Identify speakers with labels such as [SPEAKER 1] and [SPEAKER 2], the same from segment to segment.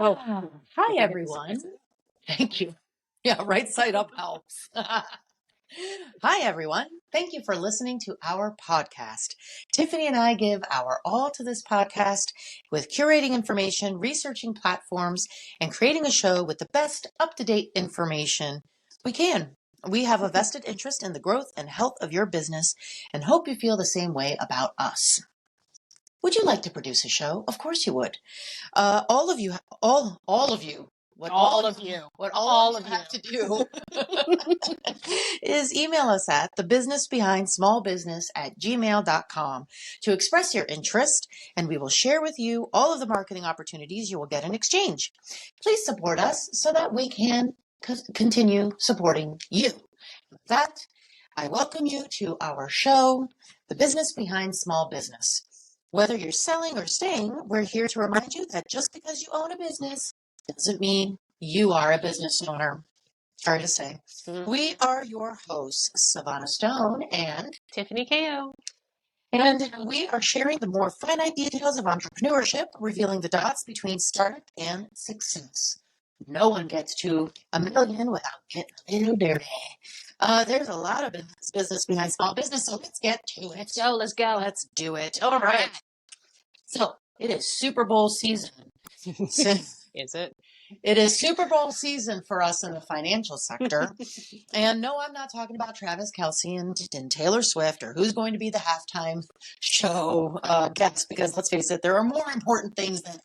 [SPEAKER 1] Oh,
[SPEAKER 2] Hi, everyone. Thank you. Yeah, right side up helps. Hi, everyone. Thank you for listening to our podcast. Tiffany and I give our all to this podcast with curating information, researching platforms, and creating a show with the best up-to-date information we can. We have a vested interest in the growth and health of your business and hope you feel the same way about us. Would you like to produce a show? Of course you would. All of you, all of you, what
[SPEAKER 1] all of you.
[SPEAKER 2] what
[SPEAKER 1] All
[SPEAKER 2] of
[SPEAKER 1] of
[SPEAKER 2] you have
[SPEAKER 1] you.
[SPEAKER 2] to do is email us at thebusinessbehindsmallbusiness@gmail.com to express your interest, and we will share with you all of the marketing opportunities you will get in exchange. Please support us so that we can continue supporting you. With that, I welcome you to our show, The Business Behind Small Business. Whether you're selling or staying, we're here to remind you that just because you own a business doesn't mean you are a business owner. Sorry to say. We are your hosts, Savannah Stone and
[SPEAKER 1] Tiffany KO.
[SPEAKER 2] and we are sharing the more finite details of entrepreneurship, revealing the dots between startup and success. No one gets to a million without getting a little dirty. There's a lot of business behind small business, so let's get to it.
[SPEAKER 1] Let's go.
[SPEAKER 2] Let's do it. All right. So it is Super Bowl season.
[SPEAKER 1] Is it?
[SPEAKER 2] It is Super Bowl season for us in the financial sector. And no, I'm not talking about Travis Kelce and Taylor Swift or who's going to be the halftime show guest, because let's face it, there are more important things than that.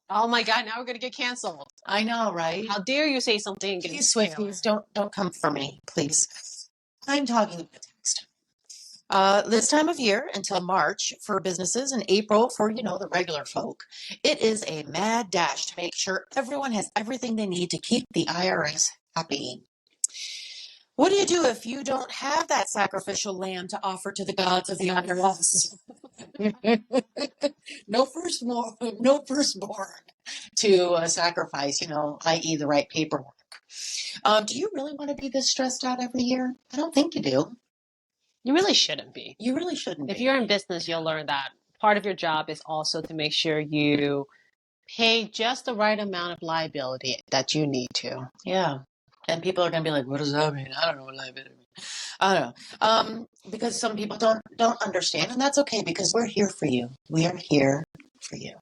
[SPEAKER 1] Oh my God! Now we're gonna get canceled.
[SPEAKER 2] I know, right?
[SPEAKER 1] How dare you say something?
[SPEAKER 2] Please, Swifties, don't come for me, please. I'm talking about text. This time of year until March for businesses and April for, the regular folk, it is a mad dash to make sure everyone has everything they need to keep the IRS happy. What do you do if you don't have that sacrificial lamb to offer to the gods of the IRS? No firstborn to sacrifice, i.e. the right paperwork. Do you really want to be this stressed out every year? I don't think you do.
[SPEAKER 1] You really shouldn't be.
[SPEAKER 2] You really shouldn't
[SPEAKER 1] If
[SPEAKER 2] be.
[SPEAKER 1] you're in business, you'll learn that part of your job is also to make sure you pay just the right amount of liability that you need to.
[SPEAKER 2] Yeah. And people are going to be like, what does that mean? I don't know what liability means. I don't know. Because some people don't understand, and that's okay because we're here for you. We are here for you.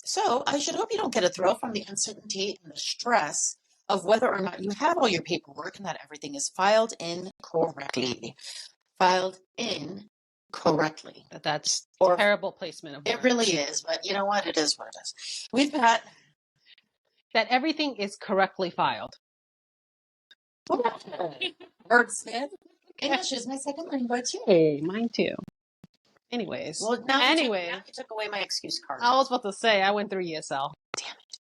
[SPEAKER 2] So I should hope you don't get a thrill from the uncertainty and the stress of whether or not you have all your paperwork and that everything is filed in correctly.
[SPEAKER 1] That's
[SPEAKER 2] Or
[SPEAKER 1] terrible placement of words.
[SPEAKER 2] It really is, but you know what? It is what it is. We've got
[SPEAKER 1] that everything is correctly filed.
[SPEAKER 2] Wordsmith. English is my second language.
[SPEAKER 1] Hey, mine too. Anyways.
[SPEAKER 2] Well, now
[SPEAKER 1] you
[SPEAKER 2] took away my excuse card.
[SPEAKER 1] I was about to say, I went through ESL.
[SPEAKER 2] Damn it.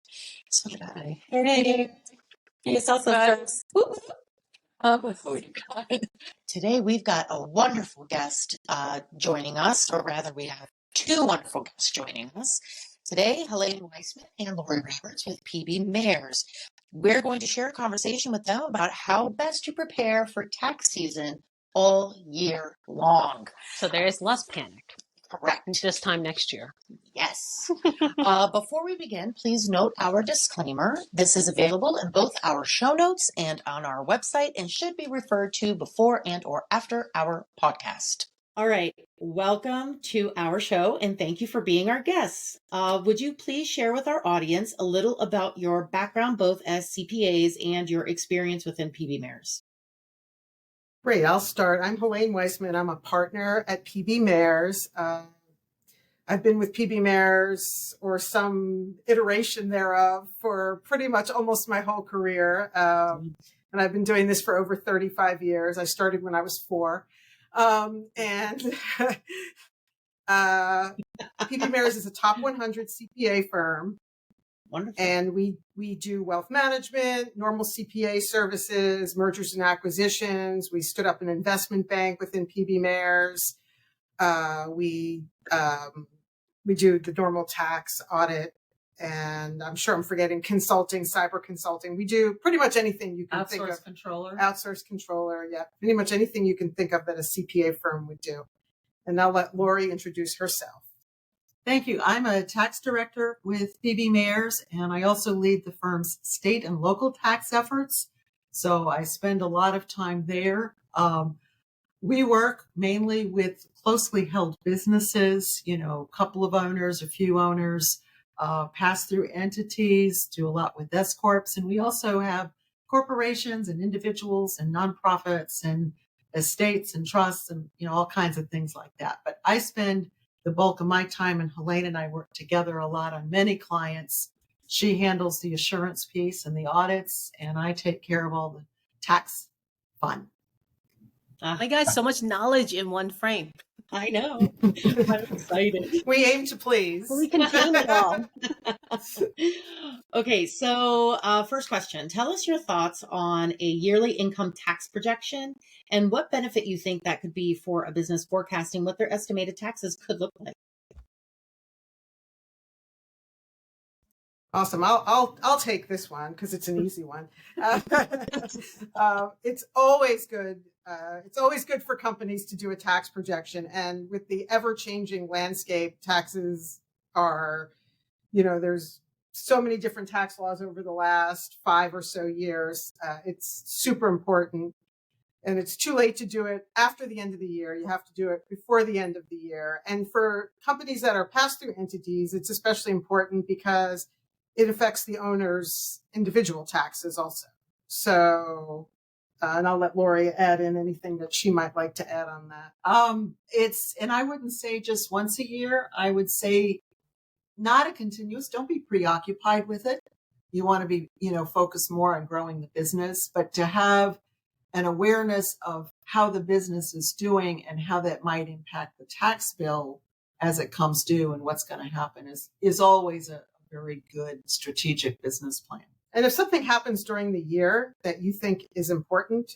[SPEAKER 2] So did I. Hey. ESL sisters. Today we've got a wonderful guest joining us, or rather we have two wonderful guests joining us. Today, Helaine Weissman and Lori Roberts with PB Mayors. We're going to share a conversation with them about how best to prepare for tax season all year long.
[SPEAKER 1] So there is less panic.
[SPEAKER 2] Correct.
[SPEAKER 1] This time next year.
[SPEAKER 2] Yes. Before we begin, please note our disclaimer. This is available in both our show notes and on our website and should be referred to before and or after our podcast. All right. Welcome to our show and thank you for being our guests. Would you please share with our audience a little about your background, both as CPAs and your experience within PB Mayors?
[SPEAKER 3] Great, I'll start. I'm Helaine Weissman. I'm a partner at PB Mayors. I've been with PB Mayors or some iteration thereof for pretty much almost my whole career. And I've been doing this for over 35 years. I started when I was 4. PB Mayors is a top 100 CPA firm.
[SPEAKER 2] Wonderful.
[SPEAKER 3] And we do wealth management, normal CPA services, mergers and acquisitions. We stood up an investment bank within PB Mayors. We do the normal tax audit, and I'm sure I'm forgetting consulting, cyber consulting. We do pretty much anything you can think of. Outsource controller, yeah. Pretty much anything you can think of that a CPA firm would do. And I'll let Lori introduce herself.
[SPEAKER 4] Thank you. I'm a tax director with PB Mayors, and I also lead the firm's state and local tax efforts. So I spend a lot of time there. We work mainly with closely held businesses, a couple of owners, a few owners, pass-through entities, do a lot with S Corps. And we also have corporations and individuals and nonprofits and estates and trusts and, all kinds of things like that. But I spend the bulk of my time, and Helaine and I work together a lot on many clients. She handles the assurance piece and the audits, and I take care of all the tax fun.
[SPEAKER 1] My God, so much knowledge in one frame.
[SPEAKER 2] I know. I'm excited.
[SPEAKER 3] We aim to please.
[SPEAKER 1] We contain it all.
[SPEAKER 2] Okay, so first question. Tell us your thoughts on a yearly income tax projection and what benefit you think that could be for a business forecasting what their estimated taxes could look like.
[SPEAKER 3] Awesome. I'll take this one because it's an easy one. It's always good. It's always good for companies to do a tax projection. And with the ever-changing landscape, taxes are, there's so many different tax laws over the last 5 or so years. It's super important. And it's too late to do it after the end of the year. You have to do it before the end of the year. And for companies that are pass-through entities, it's especially important because it affects the owner's individual taxes also. So, and I'll let Lori add in anything that she might like to add on that.
[SPEAKER 4] And I wouldn't say just once a year. I would say not a continuous. Don't be preoccupied with it. You want to be, focused more on growing the business, but to have an awareness of how the business is doing and how that might impact the tax bill as it comes due and what's going to happen is always a very good strategic business plan.
[SPEAKER 3] And if something happens during the year that you think is important,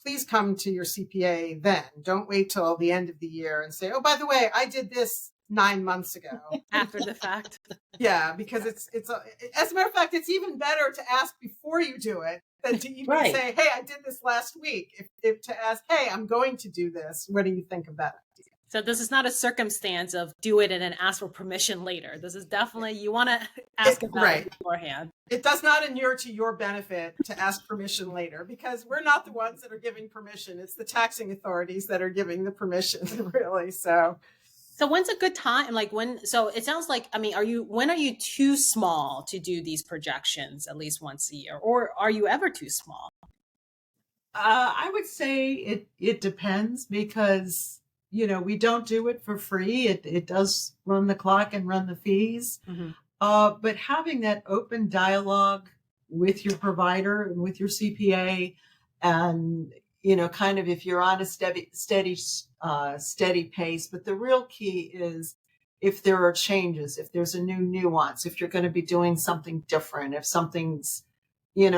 [SPEAKER 3] please come to your CPA then. Don't wait till the end of the year and say, oh, by the way, I did this 9 months ago.
[SPEAKER 1] After the fact.
[SPEAKER 3] Yeah, because it's as a matter of fact, it's even better to ask before you do it than to even say, hey, I did this last week. If to ask, hey, I'm going to do this. What do you think of that idea?
[SPEAKER 1] So this is not a circumstance of do it and then ask for permission later. This is definitely, you want to ask about it beforehand.
[SPEAKER 3] It does not inure to your benefit to ask permission later because we're not the ones that are giving permission. It's the taxing authorities that are giving the permission, really. So
[SPEAKER 1] when's a good time? So it sounds like, when are you too small to do these projections at least once a year? Or are you ever too small?
[SPEAKER 4] I would say it depends because, we don't do it for free. It does run the clock and run the fees. Mm-hmm. But having that open dialogue with your provider and with your CPA and, kind of if you're on a steady pace. But the real key is if there are changes, if there's a new nuance, if you're going to be doing something different, if something's,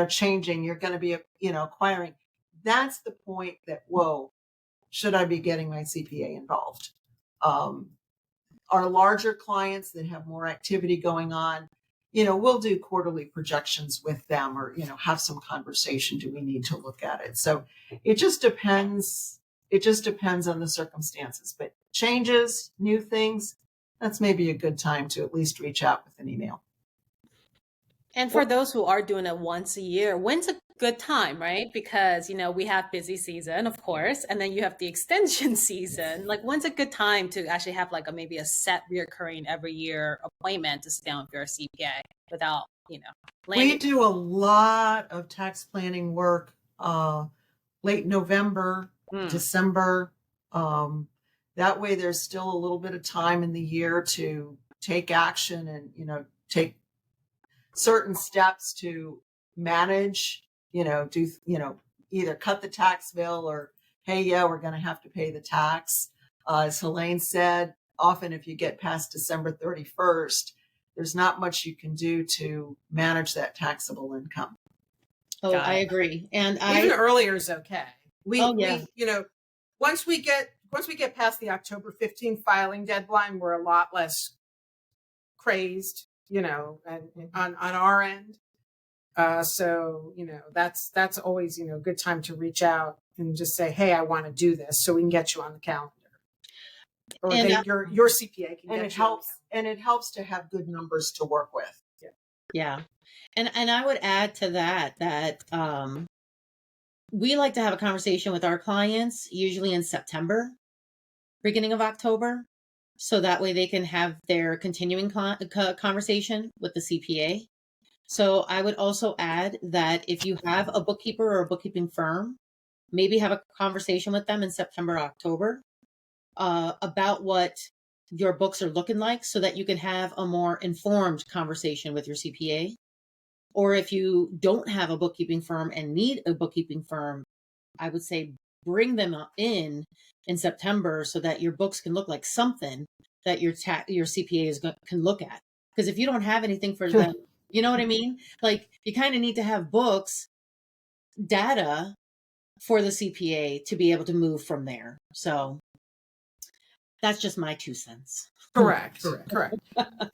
[SPEAKER 4] changing, you're going to be, acquiring. That's the point that, whoa, should I be getting my CPA involved? Our larger clients that have more activity going on, we'll do quarterly projections with them or, have some conversation. Do we need to look at it? So it just depends. It just depends on the circumstances, but changes, new things, that's maybe a good time to at least reach out with an email.
[SPEAKER 1] And for those who are doing it once a year, when's a good time, right? Because, we have busy season, of course, and then you have the extension season. When's a good time to actually have maybe a set reoccurring every year appointment to sit down with your CPA without, landing?
[SPEAKER 4] We do a lot of tax planning work, late November, December. That way there's still a little bit of time in the year to take action and, take certain steps to manage, either cut the tax bill or, hey, yeah, we're going to have to pay the tax. As Helaine said, often if you get past December 31st, there's not much you can do to manage that taxable income.
[SPEAKER 2] Oh, I agree. And
[SPEAKER 3] even earlier is okay. We once we get past the October 15th filing deadline, we're a lot less crazed, and on our end. So, that's always, a good time to reach out and just say, hey, I want to do this so we can get you on the calendar. Or your CPA can get you. and it helps to have good numbers to work with.
[SPEAKER 2] Yeah. And I would add to that we like to have a conversation with our clients usually in September, beginning of October, so that way they can have their continuing conversation with the CPA. So I would also add that if you have a bookkeeper or a bookkeeping firm, maybe have a conversation with them in September, October, about what your books are looking like so that you can have a more informed conversation with your CPA. Or if you don't have a bookkeeping firm and need a bookkeeping firm, I would say bring them in September so that your books can look like something that your CPA can look at. Because if you don't have anything for them, you know what I mean? Like you kind of need to have books, data for the CPA to be able to move from there. So that's just my 2 cents.
[SPEAKER 3] Correct.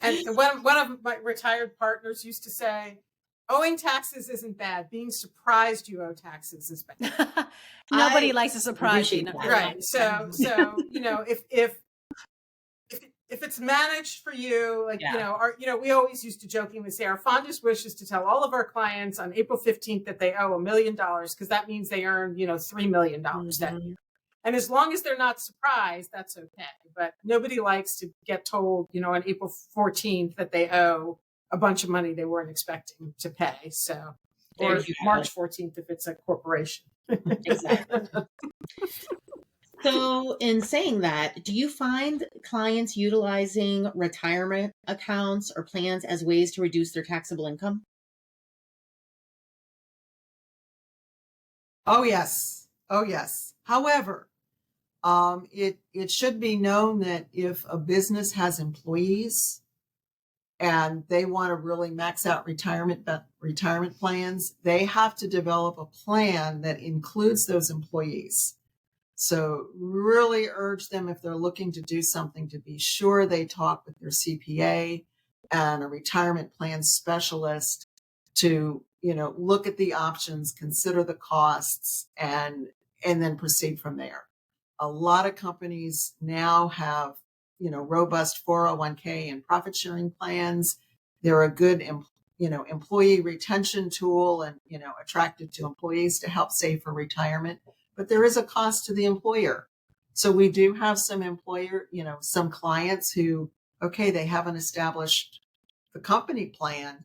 [SPEAKER 3] And one of my retired partners used to say, owing taxes isn't bad. Being surprised you owe taxes is bad.
[SPEAKER 1] Nobody likes a surprise.
[SPEAKER 3] Right. So, if it's managed for you, like, we always used to jokingly say our fondest wish is to tell all of our clients on April 15th that they owe $1 million because that means they earned, $3 million that year. And as long as they're not surprised, that's okay. But nobody likes to get told, on April 14th that they owe a bunch of money they weren't expecting to pay. So, or March 14th if it's a corporation.
[SPEAKER 2] Exactly. So in saying that, do you find clients utilizing retirement accounts or plans as ways to reduce their taxable income?
[SPEAKER 3] Oh, yes. However, it should be known that if a business has employees and they want to really max out retirement plans, they have to develop a plan that includes those employees. So really urge them, if they're looking to do something, to be sure they talk with their CPA and a retirement plan specialist to, look at the options, consider the costs, and then proceed from there. A lot of companies now have, robust 401k and profit sharing plans. They're a good, employee retention tool and, attractive to employees to help save for retirement. But there is a cost to the employer. So we do have some some clients who, they haven't established the company plan.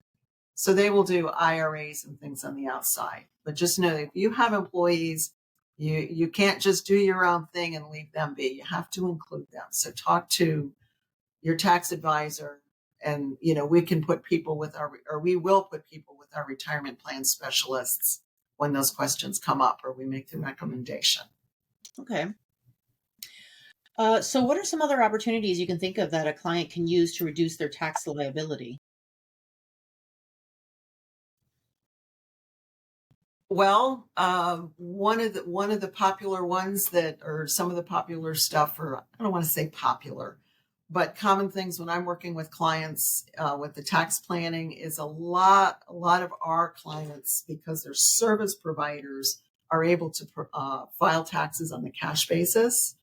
[SPEAKER 3] So they will do IRAs and things on the outside. But just know that if you have employees, you can't just do your own thing and leave them be. You have to include them. So talk to your tax advisor, and we can put people we will put people with our retirement plan specialists when those questions come up, or we make the recommendation.
[SPEAKER 2] Okay. So what are some other opportunities you can think of that a client can use to reduce their tax liability?
[SPEAKER 3] Well, one of the popular ones or some of the popular stuff, or I don't want to say popular, but common things when I'm working with clients with the tax planning is a lot of our clients, because they're service providers, are able to file taxes on the cash basis.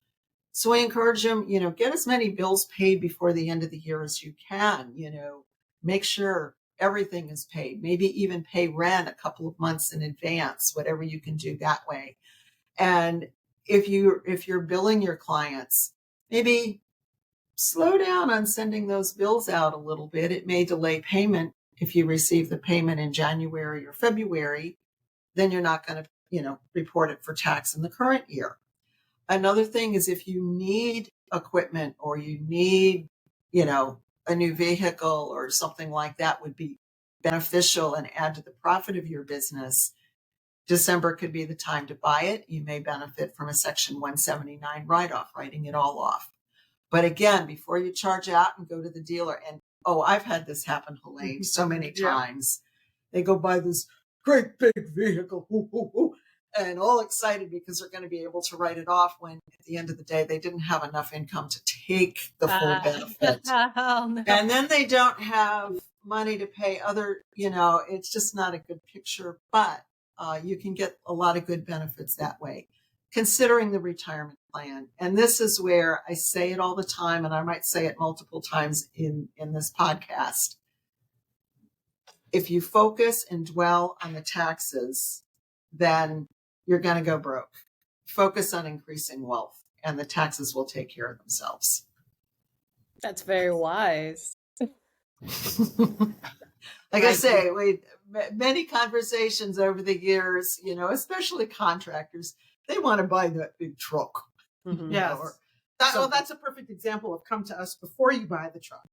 [SPEAKER 3] So I encourage them, get as many bills paid before the end of the year as you can, make sure everything is paid, maybe even pay rent a couple of months in advance, whatever you can do that way. And if you're billing your clients, maybe slow down on sending those bills out a little bit. It may delay payment. If you receive the payment in January or February, then you're not going to, report it for tax in the current year. Another thing is, if you need equipment or you need, a new vehicle or something like that would be beneficial and add to the profit of your business, December could be the time to buy it. You may benefit from a Section 179 write-off, writing it all off. But again, before you charge out and go to the dealer, and I've had this happen, Helaine, so many times. They go buy this great big vehicle, and all excited because they're going to be able to write it off, when at the end of the day, they didn't have enough income to take the full benefit.
[SPEAKER 1] Oh, no.
[SPEAKER 3] And then they don't have money to pay it's just not a good picture, but you can get a lot of good benefits that way, considering the retirement
[SPEAKER 4] plan. And this is where I say it all the time, and I might say it multiple times in this podcast. If you focus and dwell on the taxes, then you're going to go broke. Focus on increasing wealth, and the taxes will take care of themselves.
[SPEAKER 1] That's very wise.
[SPEAKER 4] Like I say, many conversations over the years, especially contractors, they want to buy that big truck.
[SPEAKER 1] Mm-hmm.
[SPEAKER 3] Yes. That's a perfect example of come to us before you buy the truck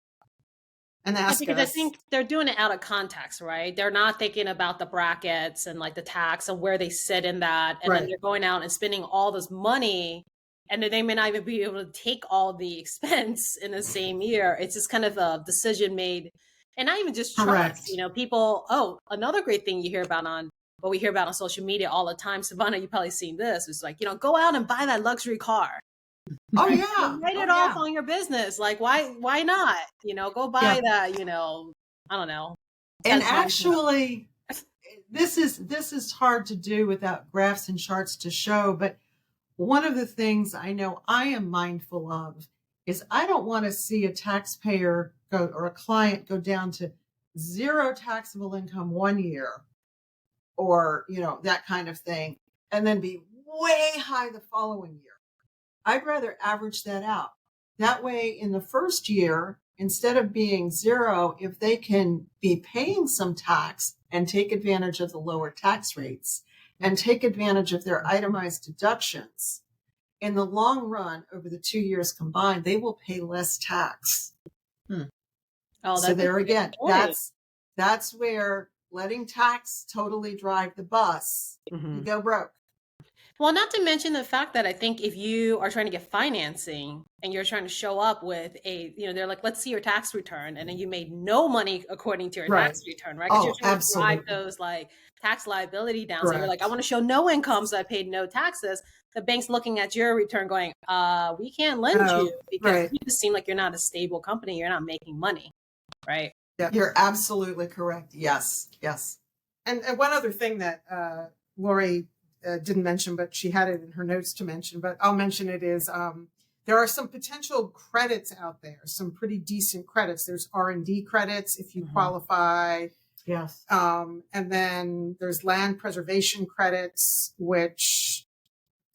[SPEAKER 3] and ask
[SPEAKER 1] because
[SPEAKER 3] us.
[SPEAKER 1] I think they're doing it out of context, right? They're not thinking about the brackets and like the tax and where they sit in that. And then they're going out and spending all this money, and then they may not even be able to take all the expense in the same year. It's just kind of a decision made. And not even just trust, people. Oh, another great thing you hear about what we hear about on social media all the time. Savannah, you've probably seen this. It's like, go out and buy that luxury car.
[SPEAKER 4] Oh yeah.
[SPEAKER 1] Write it off on your business. Like, why not? Go buy that, I don't know.
[SPEAKER 4] And actually, this is hard to do without graphs and charts to show. But one of the things I know I am mindful of is I don't want to see a taxpayer or a client go down to zero taxable income one year, or, that kind of thing, and then be way high the following year. I'd rather average that out. That way, in the first year, instead of being zero, if they can be paying some tax and take advantage of the lower tax rates and take advantage of their itemized deductions, in the long run, over the 2 years combined, they will pay less tax.
[SPEAKER 1] Oh,
[SPEAKER 4] so there again, that's where letting tax totally drive the bus, you go broke.
[SPEAKER 1] Well, not to mention the fact that I think if you are trying to get financing and you're trying to show up with they're like, let's see your tax return. And then you made no money according to your tax return, right? Because you're trying to drive those like tax liability down. So you're like, I want to show no income, so I paid no taxes. The bank's looking at your return going, we can't lend you because you just seem like you're not a stable company. You're not making money, right?
[SPEAKER 4] Yeah. You're absolutely correct. Yes.
[SPEAKER 3] And one other thing that Lori didn't mention, but she had it in her notes to mention, but I'll mention it, is there are some potential credits out there, some pretty decent credits. There's R&D credits if you qualify.
[SPEAKER 4] Yes.
[SPEAKER 3] And then there's land preservation credits, which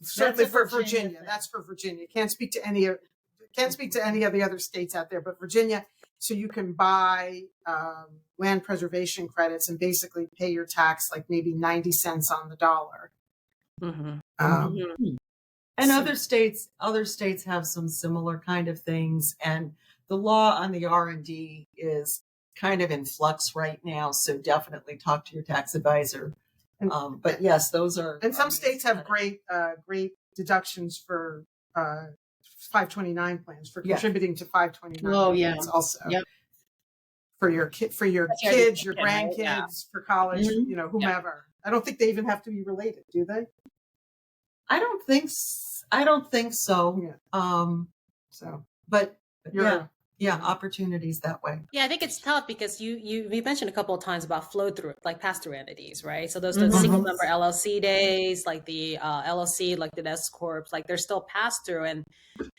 [SPEAKER 3] certainly for Virginia. That's for Virginia. Can't speak to any of the other states out there, but Virginia. So you can buy land preservation credits and basically pay your tax like maybe 90 cents on the dollar.
[SPEAKER 4] And other states have some similar kind of things, and the law on the R&D is kind of in flux right now, so definitely talk to your tax advisor. But yes, those are,
[SPEAKER 3] and some states have great deductions for 529 plans for contributing to 529 plans also. For your kids, your grandkids, for college, whomever. I don't think they even have to be related, do they?
[SPEAKER 4] I don't think so. But opportunities that way.
[SPEAKER 1] Yeah, I think it's tough because you mentioned a couple of times about flow through, like pass through entities, right? So those the single member LLC days, like the LLC, like the S corps, like they're still pass through, and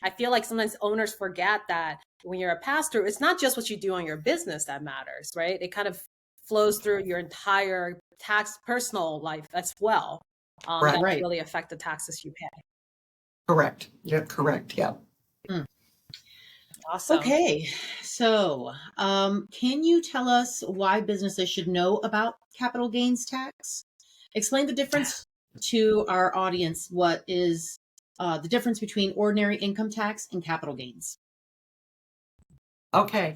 [SPEAKER 1] I feel like sometimes owners forget that when you're a pass through, it's not just what you do on your business that matters, right? It kind of flows through your entire personal life as well. That really affect the taxes you pay.
[SPEAKER 4] Correct. Yeah. Correct. Yeah.
[SPEAKER 2] Awesome. Okay. So, can you tell us why businesses should know about capital gains tax? Explain the difference to our audience. What is the difference between ordinary income tax and capital gains?
[SPEAKER 4] Okay.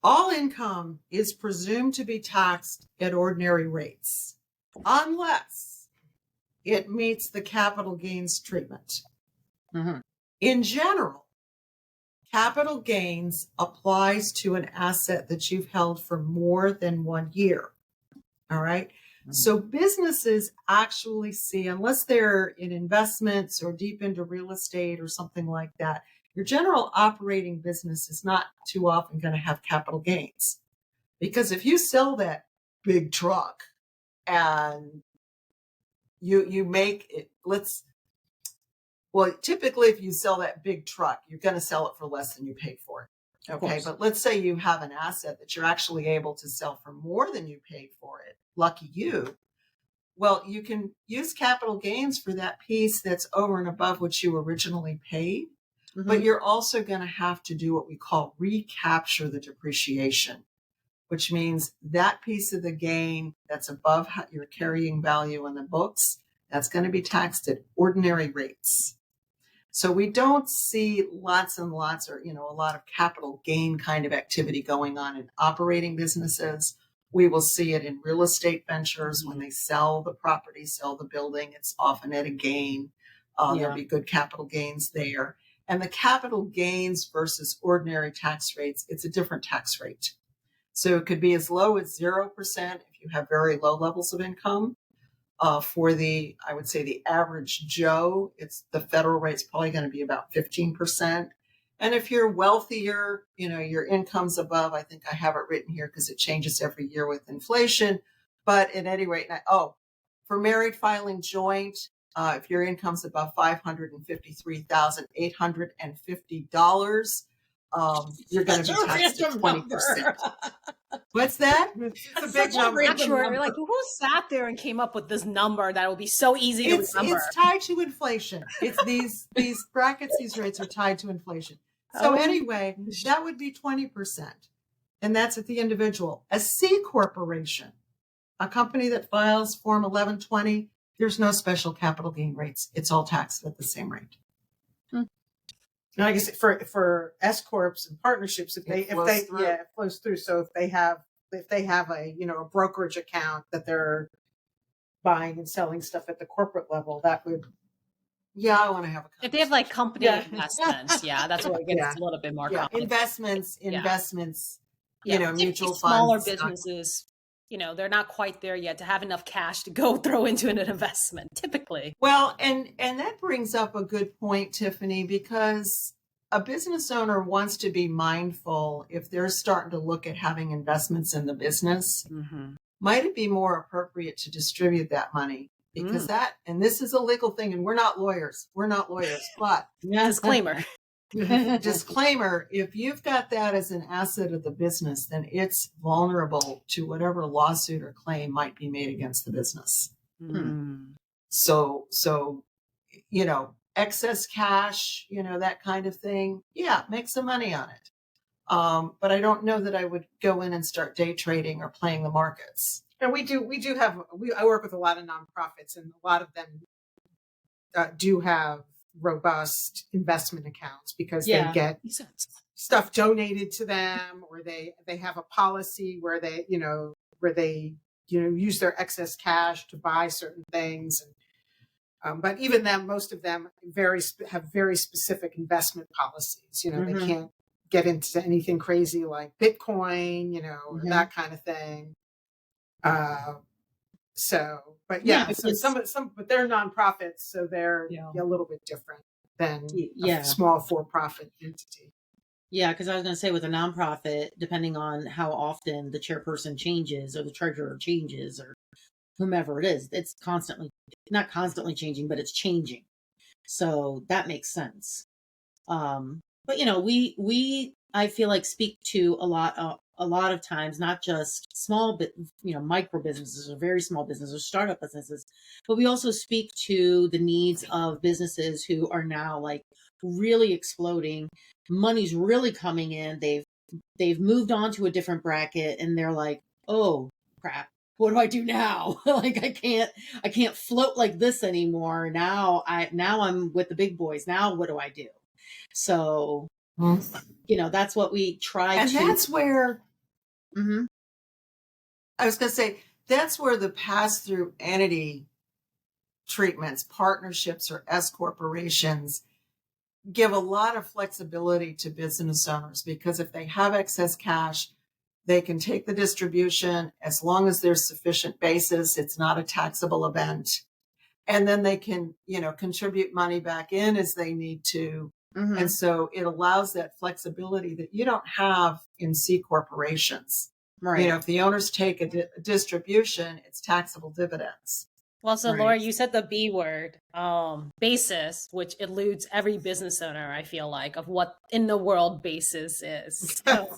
[SPEAKER 4] All income is presumed to be taxed at ordinary rates, unless it meets the capital gains treatment. In general, capital gains applies to an asset that you've held for more than 1 year. All right. So businesses actually see, unless they're in investments or deep into real estate or something like that, your general operating business is not too often going to have capital gains. Because if you sell that big truck and you make it, Well, typically, if you sell that big truck, you're going to sell it for less than you paid for it. Okay. But let's say you have an asset that you're actually able to sell for more than you paid for it. Lucky you. Well, you can use capital gains for that piece that's over and above what you originally paid. But you're also going to have to do what we call recapture the depreciation, which means that piece of the gain that's above your carrying value in the books, that's going to be taxed at ordinary rates. So we don't see lots and lots or, a lot of capital gain kind of activity going on in operating businesses. We will see it in real estate ventures when they sell the property, sell the building. It's often at a gain. There'll be good capital gains there. And the capital gains versus ordinary tax rates, it's a different tax rate. So it could be as low as 0% if you have very low levels of income. For I would say the average Joe, the federal rate's probably going to be about 15%. And if you're wealthier, your income's above, I think I have it written here because it changes every year with inflation. But at any rate, for married filing joint, if your income's above $553,850, you're going to be taxed at 20%. What's that? It's a big number.
[SPEAKER 1] Actually, like, who sat there and came up with this number that will be so easy to remember?
[SPEAKER 4] It's tied to inflation. It's these brackets, these rates are tied to inflation. So anyway, that would be 20%. And that's at the individual. A C corporation, a company that files Form 1120, there's no special capital gain rates. It's all taxed at the same rate.
[SPEAKER 3] And I guess for S corps and partnerships, it flows through. So if they have a a brokerage account that they're buying and selling stuff at the corporate level, that would. Yeah, I want to have a.
[SPEAKER 1] If they have like company investments, that's where it gets a little bit more complicated.
[SPEAKER 4] Investments. Mutual funds,
[SPEAKER 1] smaller businesses. They're not quite there yet to have enough cash to go throw into an investment, typically.
[SPEAKER 4] Well, and that brings up a good point, Tiffany, because a business owner wants to be mindful if they're starting to look at having investments in the business. Might it be more appropriate to distribute that money? Because and this is a legal thing, and we're not lawyers, but
[SPEAKER 1] disclaimer.
[SPEAKER 4] Disclaimer, if you've got that as an asset of the business, then it's vulnerable to whatever lawsuit or claim might be made against the business. So, excess cash, that kind of thing. Yeah, make some money on it. But I don't know that I would go in and start day trading or playing the markets.
[SPEAKER 3] And I work with a lot of nonprofits, and a lot of them do have robust investment accounts because they get stuff donated to them, or they have a policy where they use their excess cash to buy certain things. And but even them, most of them have very specific investment policies. They can't get into anything crazy like Bitcoin, or that kind of thing. But but they're nonprofits, so they're a little bit different than a small for-profit entity.
[SPEAKER 5] Yeah, because I was going to say with a nonprofit, depending on how often the chairperson changes or the treasurer changes or whomever it is, it's not constantly changing, but it's changing. So that makes sense. But we I feel like speak to a lot of times, not just small, micro businesses or very small businesses or startup businesses, but we also speak to the needs of businesses who are now like really exploding. Money's really coming in. They've moved on to a different bracket, and they're like, oh crap, what do I do now? Like I can't float like this anymore. Now I'm with the big boys. Now what do I do? So that's what we try
[SPEAKER 4] and
[SPEAKER 5] to.
[SPEAKER 4] And that's where. I was going to say, that's where the pass-through entity treatments, partnerships, or S corporations give a lot of flexibility to business owners, because if they have excess cash, they can take the distribution as long as there's sufficient basis. It's not a taxable event. And then they can, contribute money back in as they need to. And so it allows that flexibility that you don't have in C corporations. Right. If the owners take a distribution, it's taxable dividends.
[SPEAKER 1] Well, so
[SPEAKER 3] Right.
[SPEAKER 1] Laura, you said the B word, basis, which eludes every business owner, I feel like, of what in the world basis is. So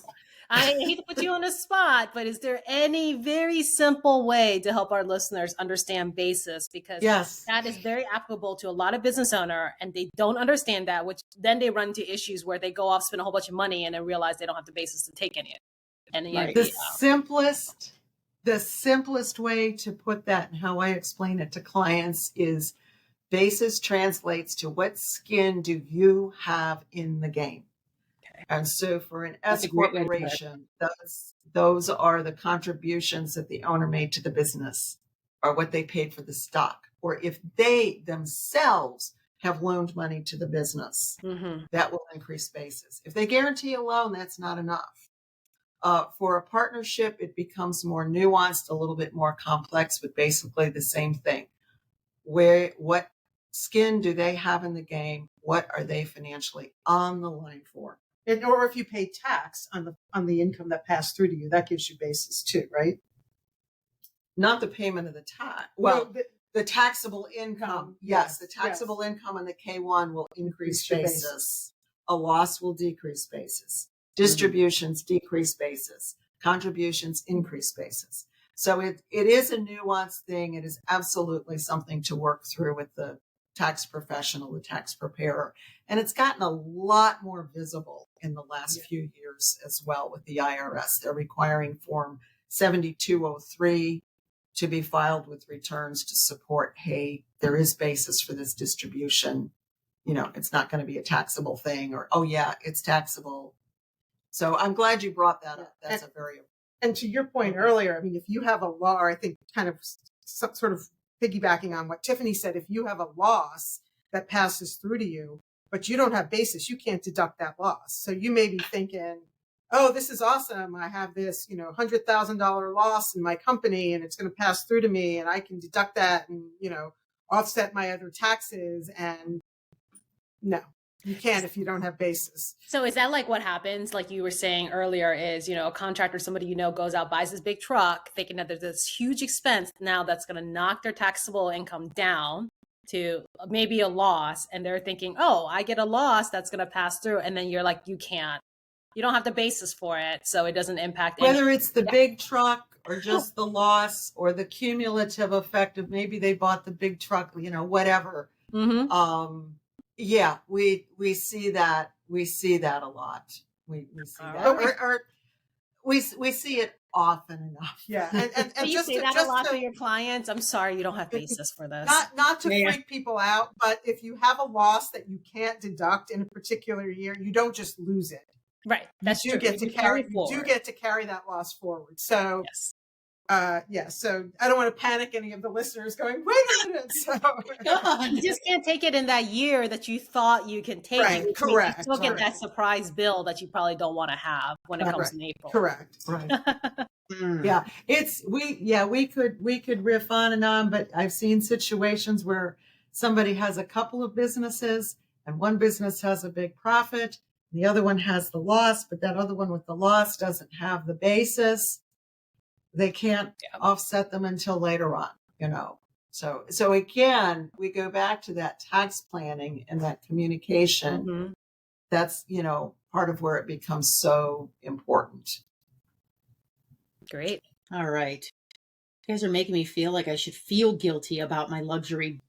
[SPEAKER 1] I hate to put you on a spot, but is there any very simple way to help our listeners understand basis? Because
[SPEAKER 4] Yes.
[SPEAKER 1] that is very applicable to a lot of business owner and they don't understand that, which then they run into issues where they go off, spend a whole bunch of money and then realize they don't have the basis to take any of it. And
[SPEAKER 5] Right.
[SPEAKER 4] The simplest way to put that and how I explain it to clients is basis translates to what skin do you have in the game.
[SPEAKER 1] Okay.
[SPEAKER 4] And so for an
[SPEAKER 5] That's
[SPEAKER 4] S
[SPEAKER 5] a great way to put it.
[SPEAKER 4] corporation, those are the contributions that the owner made to the business or what they paid for the stock. Or if they themselves have loaned money to the business, that will increase basis. If they guarantee a loan, that's not enough. For a partnership, it becomes more nuanced, a little bit more complex, but basically the same thing. What skin do they have in the game? What are they financially on the line for?
[SPEAKER 3] And, or if you pay tax on the income that passed through to you, that gives you basis too, right?
[SPEAKER 4] Not the payment of the tax. Well,
[SPEAKER 3] No,
[SPEAKER 4] the taxable income. Yes, the taxable income on the K1 will increase basis. A loss will decrease basis. Distributions decrease basis. Contributions increase basis. So it is a nuanced thing. It is absolutely something to work through with the tax professional, the tax preparer. And it's gotten a lot more visible in the last few years as well with the IRS. They're requiring Form 7203 to be filed with returns to support, hey, there is basis for this distribution. You know, it's not going to be a taxable thing, or, oh yeah, it's taxable. So I'm glad you brought that up. That's a very
[SPEAKER 3] and to your point earlier, I mean, if you have a law, or I think kind of some sort of piggybacking on what Tiffany said, if you have a loss that passes through to you, but you don't have basis, you can't deduct that loss. So you may be thinking, oh, this is awesome. I have this, $100,000 loss in my company and it's going to pass through to me and I can deduct that and, offset my other taxes. And no, you can't if you don't have basis.
[SPEAKER 1] So is that like what happens, like you were saying earlier, is, a contractor, somebody goes out, buys this big truck, thinking that there's this huge expense now that's going to knock their taxable income down to maybe a loss. And they're thinking, oh, I get a loss that's going to pass through. And then you're like, you don't have the basis for it. So it doesn't impact
[SPEAKER 4] whether it's the big truck or just the loss or the cumulative effect of maybe they bought the big truck, whatever. Yeah, we see that. We see that a lot. We see that. Or we see it often enough.
[SPEAKER 3] Yeah. And
[SPEAKER 1] you
[SPEAKER 3] just
[SPEAKER 1] say that a lot to your clients. I'm sorry, you don't have basis for this.
[SPEAKER 3] Not to freak people out, but if you have a loss that you can't deduct in a particular year, you don't just lose it.
[SPEAKER 1] Right. That's true.
[SPEAKER 3] You do get to carry that loss forward. So
[SPEAKER 1] yes.
[SPEAKER 3] So I don't want to panic any of the listeners going, wait a minute. So
[SPEAKER 1] you just can't take it in that year that you thought you can take
[SPEAKER 3] it.
[SPEAKER 1] You still get that surprise bill that you probably don't want to have when it comes in April.
[SPEAKER 3] Correct.
[SPEAKER 4] Right. Yeah. We could riff on and on, but I've seen situations where somebody has a couple of businesses and one business has a big profit. The other one has the loss, but that other one with the loss doesn't have the basis. They can't offset them until later on, So again, we go back to that tax planning and that communication.
[SPEAKER 1] Mm-hmm.
[SPEAKER 4] That's, part of where it becomes so important.
[SPEAKER 1] Great.
[SPEAKER 5] All right. You guys are making me feel like I should feel guilty about my luxury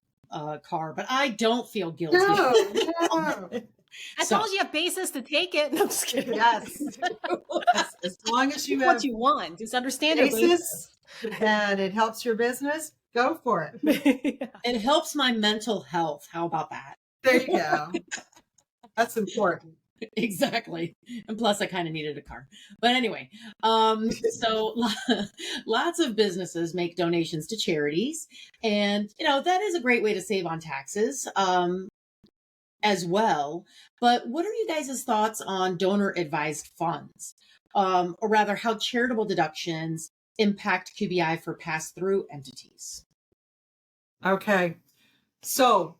[SPEAKER 5] car, but I don't feel guilty.
[SPEAKER 3] No.
[SPEAKER 1] I told you have basis to take it. No, I'm just kidding.
[SPEAKER 4] Yes. As long as you
[SPEAKER 1] have
[SPEAKER 4] have
[SPEAKER 1] what you want, just understand
[SPEAKER 4] basis,
[SPEAKER 1] your basis.
[SPEAKER 4] And it helps your business, go for it.
[SPEAKER 5] It helps my mental health. How about that?
[SPEAKER 3] There you go. That's important.
[SPEAKER 5] Exactly. And plus I kind of needed a car. But anyway, so lots of businesses make donations to charities. And, that is a great way to save on taxes. As well. But what are you guys' thoughts on donor advised funds? Or rather, how charitable deductions impact QBI for pass-through entities?
[SPEAKER 4] Okay. So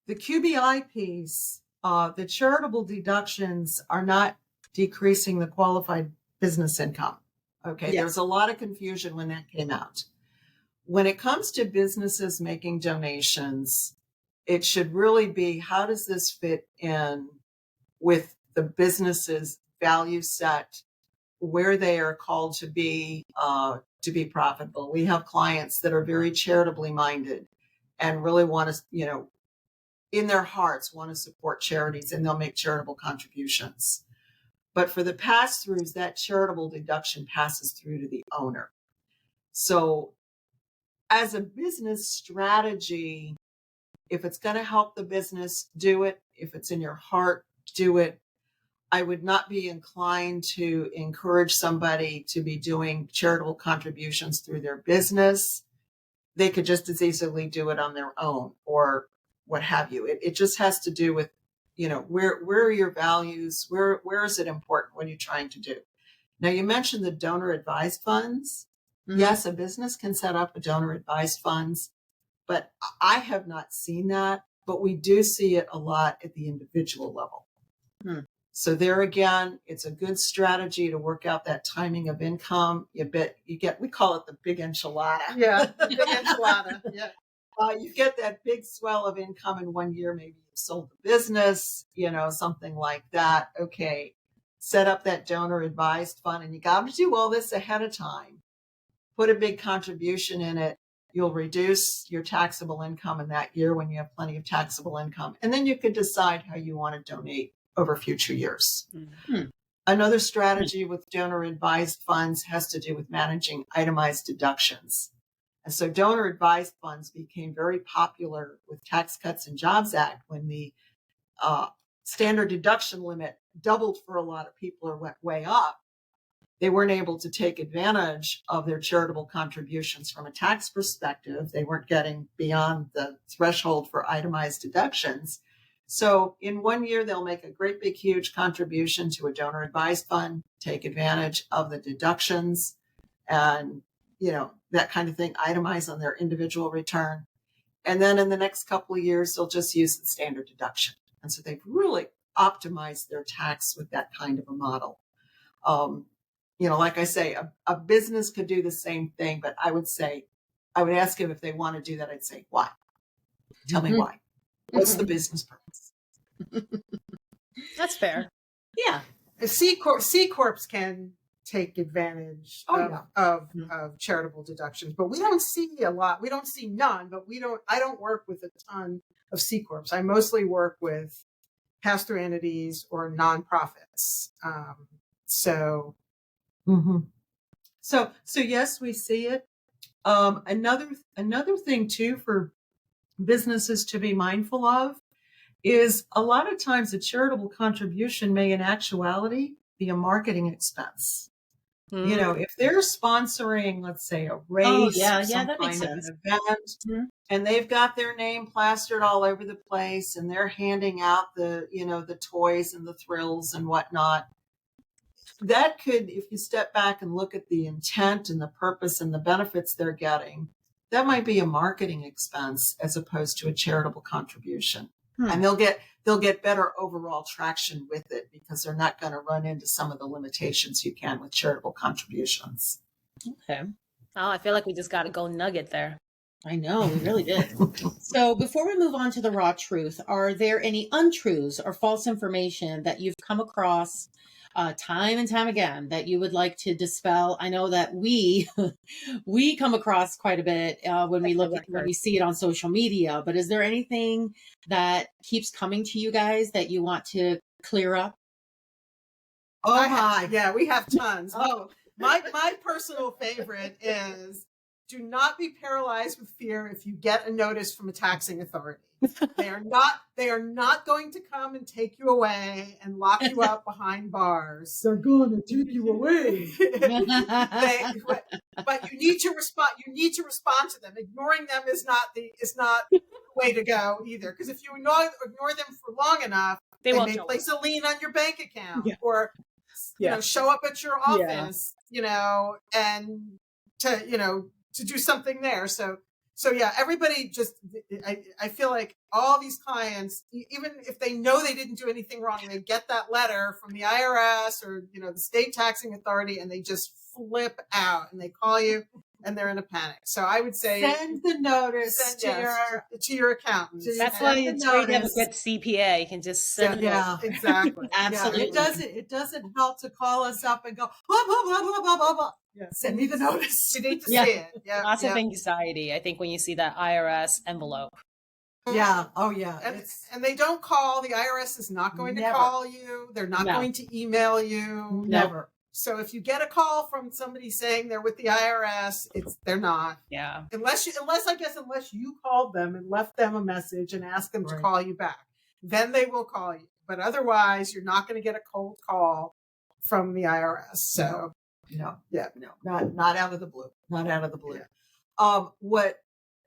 [SPEAKER 4] the QBI piece, the charitable deductions are not decreasing the qualified business income. Okay. Yes. There was a lot of confusion when that came out. when it comes to businesses making donations, it should really be, how does this fit in with the business's value set, where they are called to be profitable. We have clients that are very charitably minded and really want to, in their hearts want to support charities, and they'll make charitable contributions. But for the pass-throughs, that charitable deduction passes through to the owner. So as a business strategy, if it's going to help the business, do it. If it's in your heart, do it. I would not be inclined to encourage somebody to be doing charitable contributions through their business. They could just as easily do it on their own or what have you. It just has to do with, where are your values? Where is it important? What are you trying to do? Now, you mentioned the donor advised funds. Mm-hmm. Yes, a business can set up a donor advised funds, but I have not seen that, but we do see it a lot at the individual level. Hmm. So there again, it's a good strategy to work out that timing of income. We call it the big enchilada.
[SPEAKER 3] Yeah, the big enchilada. Yeah.
[SPEAKER 4] You get that big swell of income in 1 year. Maybe you sold the business, something like that. Okay, set up that donor advised fund, and you got to do all this ahead of time. Put a big contribution in it. You'll reduce your taxable income in that year when you have plenty of taxable income. And then you can decide how you want to donate over future years. Mm-hmm. Another strategy with donor advised funds has to do with managing itemized deductions. And so donor advised funds became very popular with Tax Cuts and Jobs Act when the standard deduction limit doubled for a lot of people or went way up. They weren't able to take advantage of their charitable contributions from a tax perspective. They weren't getting beyond the threshold for itemized deductions. So in 1 year, they'll make a great big, huge contribution to a donor advised fund, take advantage of the deductions and, that kind of thing, itemize on their individual return. And then in the next couple of years, they'll just use the standard deduction. And so they've really optimized their tax with that kind of a model. Like I say, a business could do the same thing, but I would ask them if they want to do that. I'd say, why? Tell me why. What's the business purpose?
[SPEAKER 1] That's fair.
[SPEAKER 5] Yeah.
[SPEAKER 3] C Corps can take advantage of charitable deductions, but we don't see a lot. We don't see none, but I don't work with a ton of C Corps. I mostly work with pass-through entities or nonprofits. So
[SPEAKER 4] yes, we see it. Another thing too for businesses to be mindful of is a lot of times a charitable contribution may in actuality be a marketing expense. Mm-hmm. If they're sponsoring, let's say, a race or some
[SPEAKER 5] that makes
[SPEAKER 4] kind
[SPEAKER 5] sense.
[SPEAKER 4] of event, mm-hmm. and they've got their name plastered all over the place and they're handing out the toys and the thrills and whatnot, that could, if you step back and look at the intent and the purpose and the benefits they're getting, that might be a marketing expense as opposed to a charitable contribution. And they'll get better overall traction with it because they're not going to run into some of the limitations you can with charitable contributions.
[SPEAKER 5] Okay.
[SPEAKER 1] Oh, I feel like we just got a gold nugget there.
[SPEAKER 5] I know, we really did. So before we move on to the raw truth, are there any untruths or false information that you've come across time and time again that you would like to dispel? I know that we come across quite a bit when we see it on social media, but is there anything that keeps coming to you guys that you want to clear up?
[SPEAKER 3] Oh my, yeah, we have tons. My personal favorite is, do not be paralyzed with fear if you get a notice from a taxing authority. They are not going to come and take you away and lock you up behind bars.
[SPEAKER 4] They're going to take you away.
[SPEAKER 3] But you need to respond. You need to respond to them. Ignoring them is not the way to go either. Because if you ignore them for long enough, they may place a lien on your bank account or show up at your office. And to do something there. So yeah, everybody I feel like all these clients, even if they know they didn't do anything wrong, they get that letter from the IRS or, the state taxing authority and they just flip out and they call you and they're in a panic. So I would say
[SPEAKER 4] Send the notice
[SPEAKER 3] to your accountant.
[SPEAKER 1] That's
[SPEAKER 4] Send
[SPEAKER 1] why
[SPEAKER 4] the
[SPEAKER 1] it's great to have a
[SPEAKER 4] notice.
[SPEAKER 1] good CPA. You can just send it.
[SPEAKER 4] Yeah.
[SPEAKER 3] Exactly.
[SPEAKER 5] Absolutely.
[SPEAKER 4] It doesn't help to call us up and go blah blah blah blah blah blah blah.
[SPEAKER 3] Yeah.
[SPEAKER 4] Send me the notice.
[SPEAKER 3] You need to
[SPEAKER 5] Yeah.
[SPEAKER 3] see it. Yeah.
[SPEAKER 1] Lots of
[SPEAKER 3] yeah.
[SPEAKER 1] anxiety, I think, when you see that IRS envelope.
[SPEAKER 4] Yeah. Oh yeah.
[SPEAKER 3] And they don't call. The IRS is not going to
[SPEAKER 4] Never.
[SPEAKER 3] call you. They're not
[SPEAKER 1] No.
[SPEAKER 3] going to email you.
[SPEAKER 4] Never.
[SPEAKER 3] So if you get a call from somebody saying they're with the IRS, they're not.
[SPEAKER 1] Yeah.
[SPEAKER 3] Unless you called them and left them a message and asked them to
[SPEAKER 4] Right.
[SPEAKER 3] call you back, then they will call you. But otherwise, you're not going to get a cold call from the IRS. So
[SPEAKER 4] No.
[SPEAKER 3] yeah.
[SPEAKER 4] No. Not out of the blue. Not out of the blue.
[SPEAKER 3] Yeah.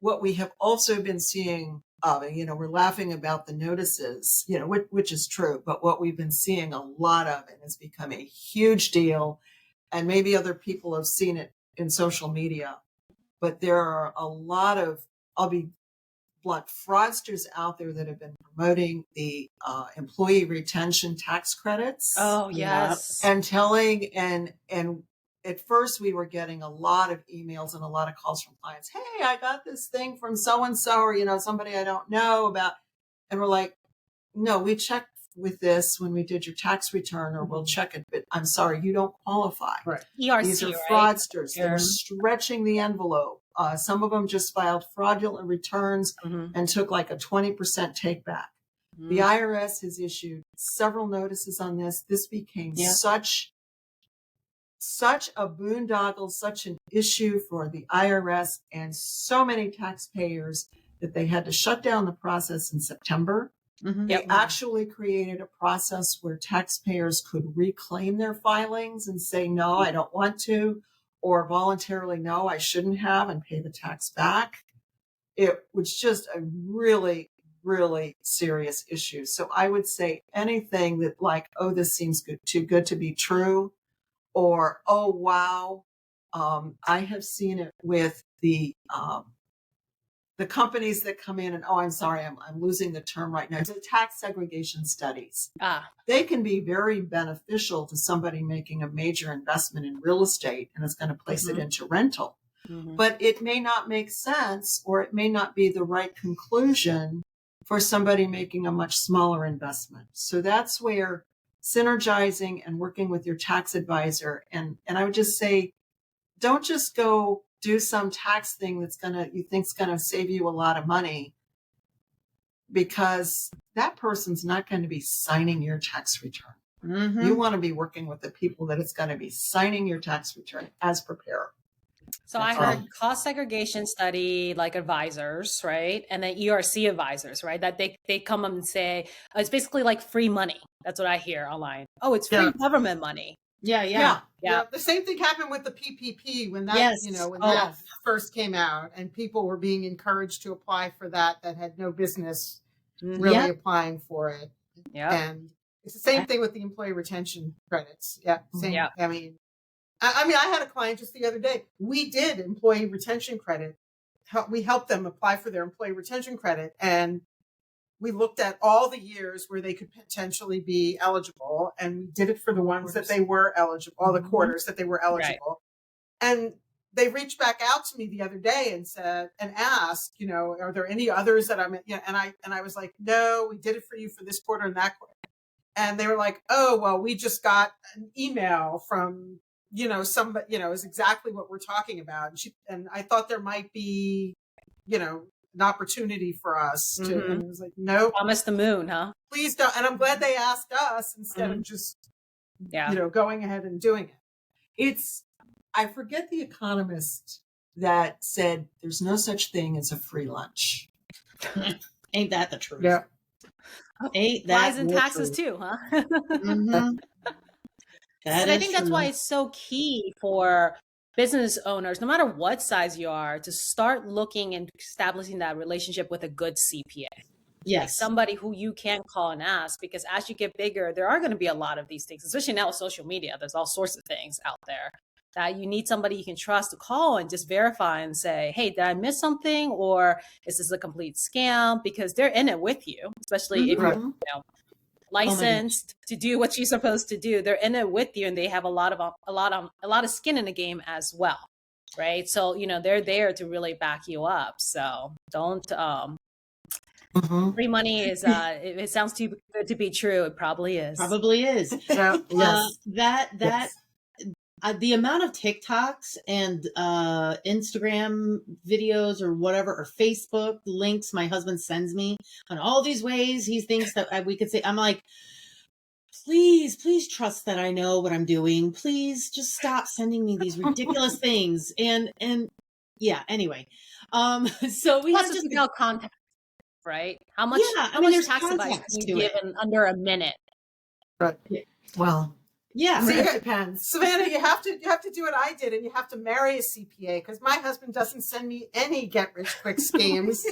[SPEAKER 4] What we have also been seeing, we're laughing about the notices, which is true, but what we've been seeing a lot of, and it's become a huge deal, and maybe other people have seen it in social media, but there are a lot of, I'll be blunt, fraudsters out there that have been promoting the employee retention tax credits.
[SPEAKER 1] Oh, yes.
[SPEAKER 4] And telling, and at first we were getting a lot of emails and a lot of calls from clients. Hey, I got this thing from so-and-so, or, somebody I don't know about. And we're like, no, we checked with this when we did your tax return, or we'll check it, but I'm sorry, you don't qualify.
[SPEAKER 3] Right.
[SPEAKER 1] ERC,
[SPEAKER 4] These are
[SPEAKER 1] right?
[SPEAKER 4] fraudsters.
[SPEAKER 1] Yeah.
[SPEAKER 4] They're stretching the envelope. Some of them just filed fraudulent returns and took like a 20% take back. The IRS has issued several notices on this. This became such a boondoggle, such an issue for the IRS and so many taxpayers that they had to shut down the process in September. They actually created a process where taxpayers could reclaim their filings and say, no, I don't want to, or voluntarily, no, I shouldn't have, and pay the tax back. It was just a really, really serious issue. So I would say anything that like, oh, this seems too good to be true, or, oh, wow. I have seen it with the companies that come in and, oh, I'm sorry, I'm losing the term right now. The tax segregation studies. They can be very beneficial to somebody making a major investment in real estate and is going to place it into rental. But it may not make sense, or it may not be the right conclusion for somebody making a much smaller investment. So that's where synergizing and working with your tax advisor. And I would just say, don't just go do some tax thing you think's gonna save you a lot of money, because that person's not going to be signing your tax return. You want to be working with the people that it's going to be signing your tax return as preparer.
[SPEAKER 1] So I heard cost segregation study like advisors, right? And then ERC advisors, right? That they come up and say, oh, it's basically like free money. That's what I hear online. Oh, it's free government money.
[SPEAKER 5] Yeah.
[SPEAKER 3] The same thing happened with the PPP when that, that first came out, and people were being encouraged to apply for that had no business really applying for it.
[SPEAKER 1] Yeah.
[SPEAKER 3] And it's the same thing with the employee retention credits. Yeah. Same.
[SPEAKER 1] Yeah.
[SPEAKER 3] I mean, I had a client just the other day. We did employee retention credit. We helped them apply for their employee retention credit, and we looked at all the years where they could potentially be eligible, and we did it for the ones that they were eligible, all the quarters that they were eligible. Right. And they reached back out to me the other day and said, and asked, are there any others that and I was like, no, we did it for you for this quarter and that quarter. And they were like, oh, well, we just got an email from, somebody, is exactly what we're talking about. And I thought there might be, an opportunity for us to, and it was like, no.
[SPEAKER 1] Promise the moon, huh?
[SPEAKER 3] Please don't. And I'm glad they asked us instead of just, going ahead and doing it.
[SPEAKER 4] I forget the economist that said there's no such thing as a free lunch.
[SPEAKER 5] Ain't that the truth?
[SPEAKER 3] Yeah.
[SPEAKER 5] Ain't that
[SPEAKER 1] Lies and taxes too, huh?
[SPEAKER 5] Mm-hmm.
[SPEAKER 1] And I think that's why it's so key for business owners, no matter what size you are, to start looking and establishing that relationship with a good CPA.
[SPEAKER 5] Yes.
[SPEAKER 1] Like somebody who you can call and ask, because as you get bigger, there are going to be a lot of these things, especially now with social media. There's all sorts of things out there that you need somebody you can trust to call and just verify and say, hey, did I miss something? Or is this a complete scam? Because they're in it with you, especially if you're licensed to do what you're supposed to do. They're in it with you, and they have a lot of skin in the game as well. right? So, they're there to really back you up. So don't, free money is, if it sounds too good to be true, it probably is.
[SPEAKER 5] Probably is.
[SPEAKER 3] Yeah. Yes.
[SPEAKER 5] That
[SPEAKER 3] Yes.
[SPEAKER 5] the amount of TikToks and Instagram videos or whatever, or Facebook links my husband sends me on all these ways he thinks that we could say, I'm like, please trust that I know what I'm doing. Please just stop sending me these ridiculous things. And yeah, anyway. So we
[SPEAKER 1] Plus,
[SPEAKER 5] have just
[SPEAKER 1] no context, right? How much
[SPEAKER 5] there's
[SPEAKER 1] tax advice
[SPEAKER 5] context
[SPEAKER 1] can
[SPEAKER 5] to
[SPEAKER 1] you give
[SPEAKER 5] it.
[SPEAKER 1] in under a minute?
[SPEAKER 3] Right.
[SPEAKER 4] Well,
[SPEAKER 5] Yeah.
[SPEAKER 3] See,
[SPEAKER 4] it depends.
[SPEAKER 3] Savannah, you have to do what I did, and you have to marry a CPA, because my husband doesn't send me any get rich quick schemes.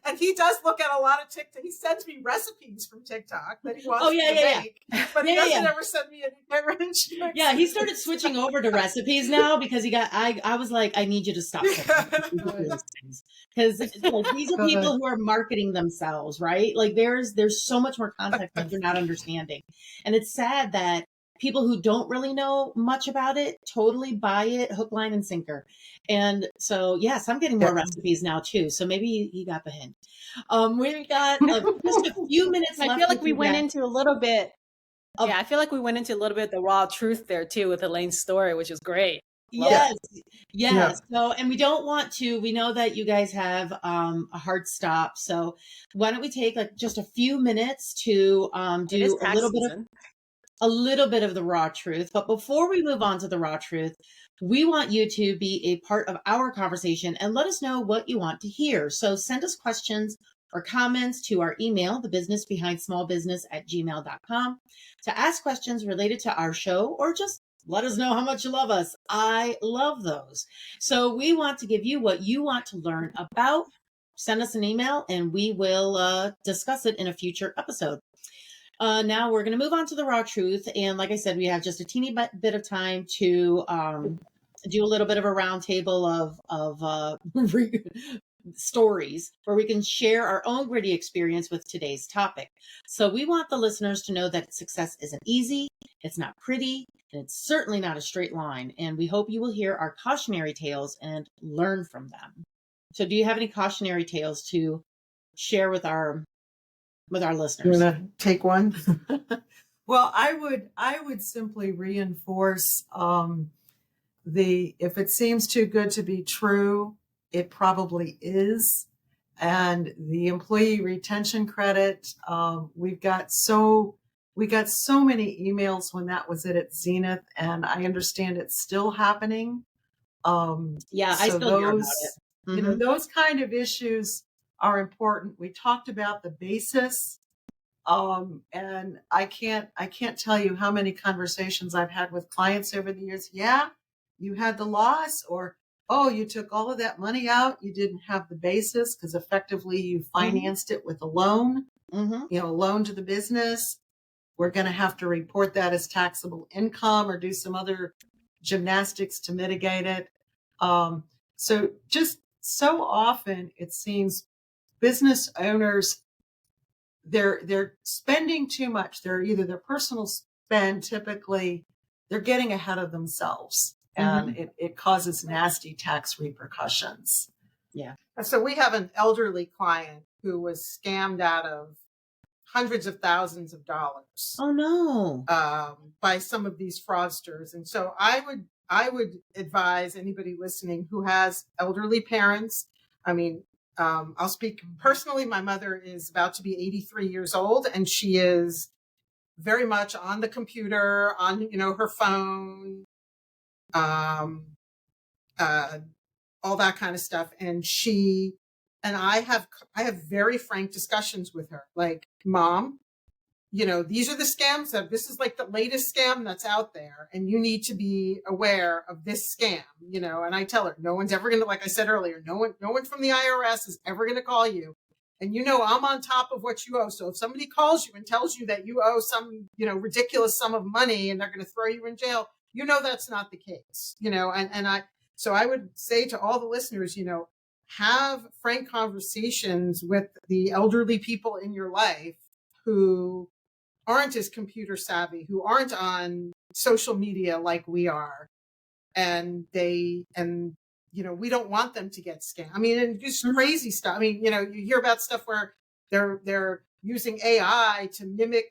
[SPEAKER 3] And he does look at a lot of TikTok. He sends me recipes from TikTok that he wants me to make, but he doesn't ever send me any get rich quick.
[SPEAKER 5] Yeah, he started switching over to recipes now because he got. I was like, I need you to stop because these are people who are marketing themselves, right? Like there's so much more context that you're not understanding, and it's sad that people who don't really know much about it totally buy it hook, line, and sinker. And so, yes, I'm getting more recipes now too. So maybe he got the hint. We've got just a few minutes left.
[SPEAKER 1] I feel like we went into a little bit. I feel like we went into a little bit the raw truth there too with Helaine's story, which is great.
[SPEAKER 5] Yes. So, and we don't want to, we know that you guys have a hard stop. So why don't we take like just a few minutes to do a little bit of the raw truth. But before we move on to the raw truth, we want you to be a part of our conversation and let us know what you want to hear. So send us questions or comments to our email, thebusinessbehindsmallbusiness@gmail.com, to ask questions related to our show, or just let us know how much you love us. I love those. So we want to give you what you want to learn about. Send us an email and we will discuss it in a future episode. Now we're going to move on to the raw truth. And like I said, we have just a teeny bit of time to do a little bit of a roundtable of stories where we can share our own gritty experience with today's topic. So we want the listeners to know that success isn't easy, it's not pretty, and it's certainly not a straight line. And we hope you will hear our cautionary tales and learn from them. So do you have any cautionary tales to share with our listeners?
[SPEAKER 3] You want to take one?
[SPEAKER 4] Well, I would simply reinforce if it seems too good to be true, it probably is. And the employee retention credit, we got so many emails when that was at its zenith, and I understand it's still happening.
[SPEAKER 5] I still hear about it.
[SPEAKER 4] Mm-hmm. Those kind of issues are important. We talked about the basis, and I can't tell you how many conversations I've had with clients over the years. Yeah, you had the loss, or oh, you took all of that money out. You didn't have the basis because effectively you financed it with a loan, a loan to the business. We're going to have to report that as taxable income or do some other gymnastics to mitigate it. So just so often it seems business owners, they're spending too much. They're either their personal spend, typically they're getting ahead of themselves. And it causes nasty tax repercussions.
[SPEAKER 5] Yeah.
[SPEAKER 3] So we have an elderly client who was scammed out of hundreds of thousands of dollars.
[SPEAKER 5] Oh no!
[SPEAKER 3] By some of these fraudsters. And so I would advise anybody listening who has elderly parents. I mean, I'll speak personally. My mother is about to be 83 years old, and she is very much on the computer, on her phone. All that kind of stuff. And I have very frank discussions with her. Like, Mom, these are the scams this is like the latest scam that's out there. And you need to be aware of this scam, and I tell her, no one's ever going to, like I said earlier, no one from the IRS is ever going to call you. And I'm on top of what you owe. So if somebody calls you and tells you that you owe some, ridiculous sum of money and they're going to throw you in jail, that's not the case, so I would say to all the listeners, have frank conversations with the elderly people in your life who aren't as computer savvy, who aren't on social media like we are. and we don't want them to get scammed. I mean, and just crazy stuff. I mean, you hear about stuff where they're using AI to mimic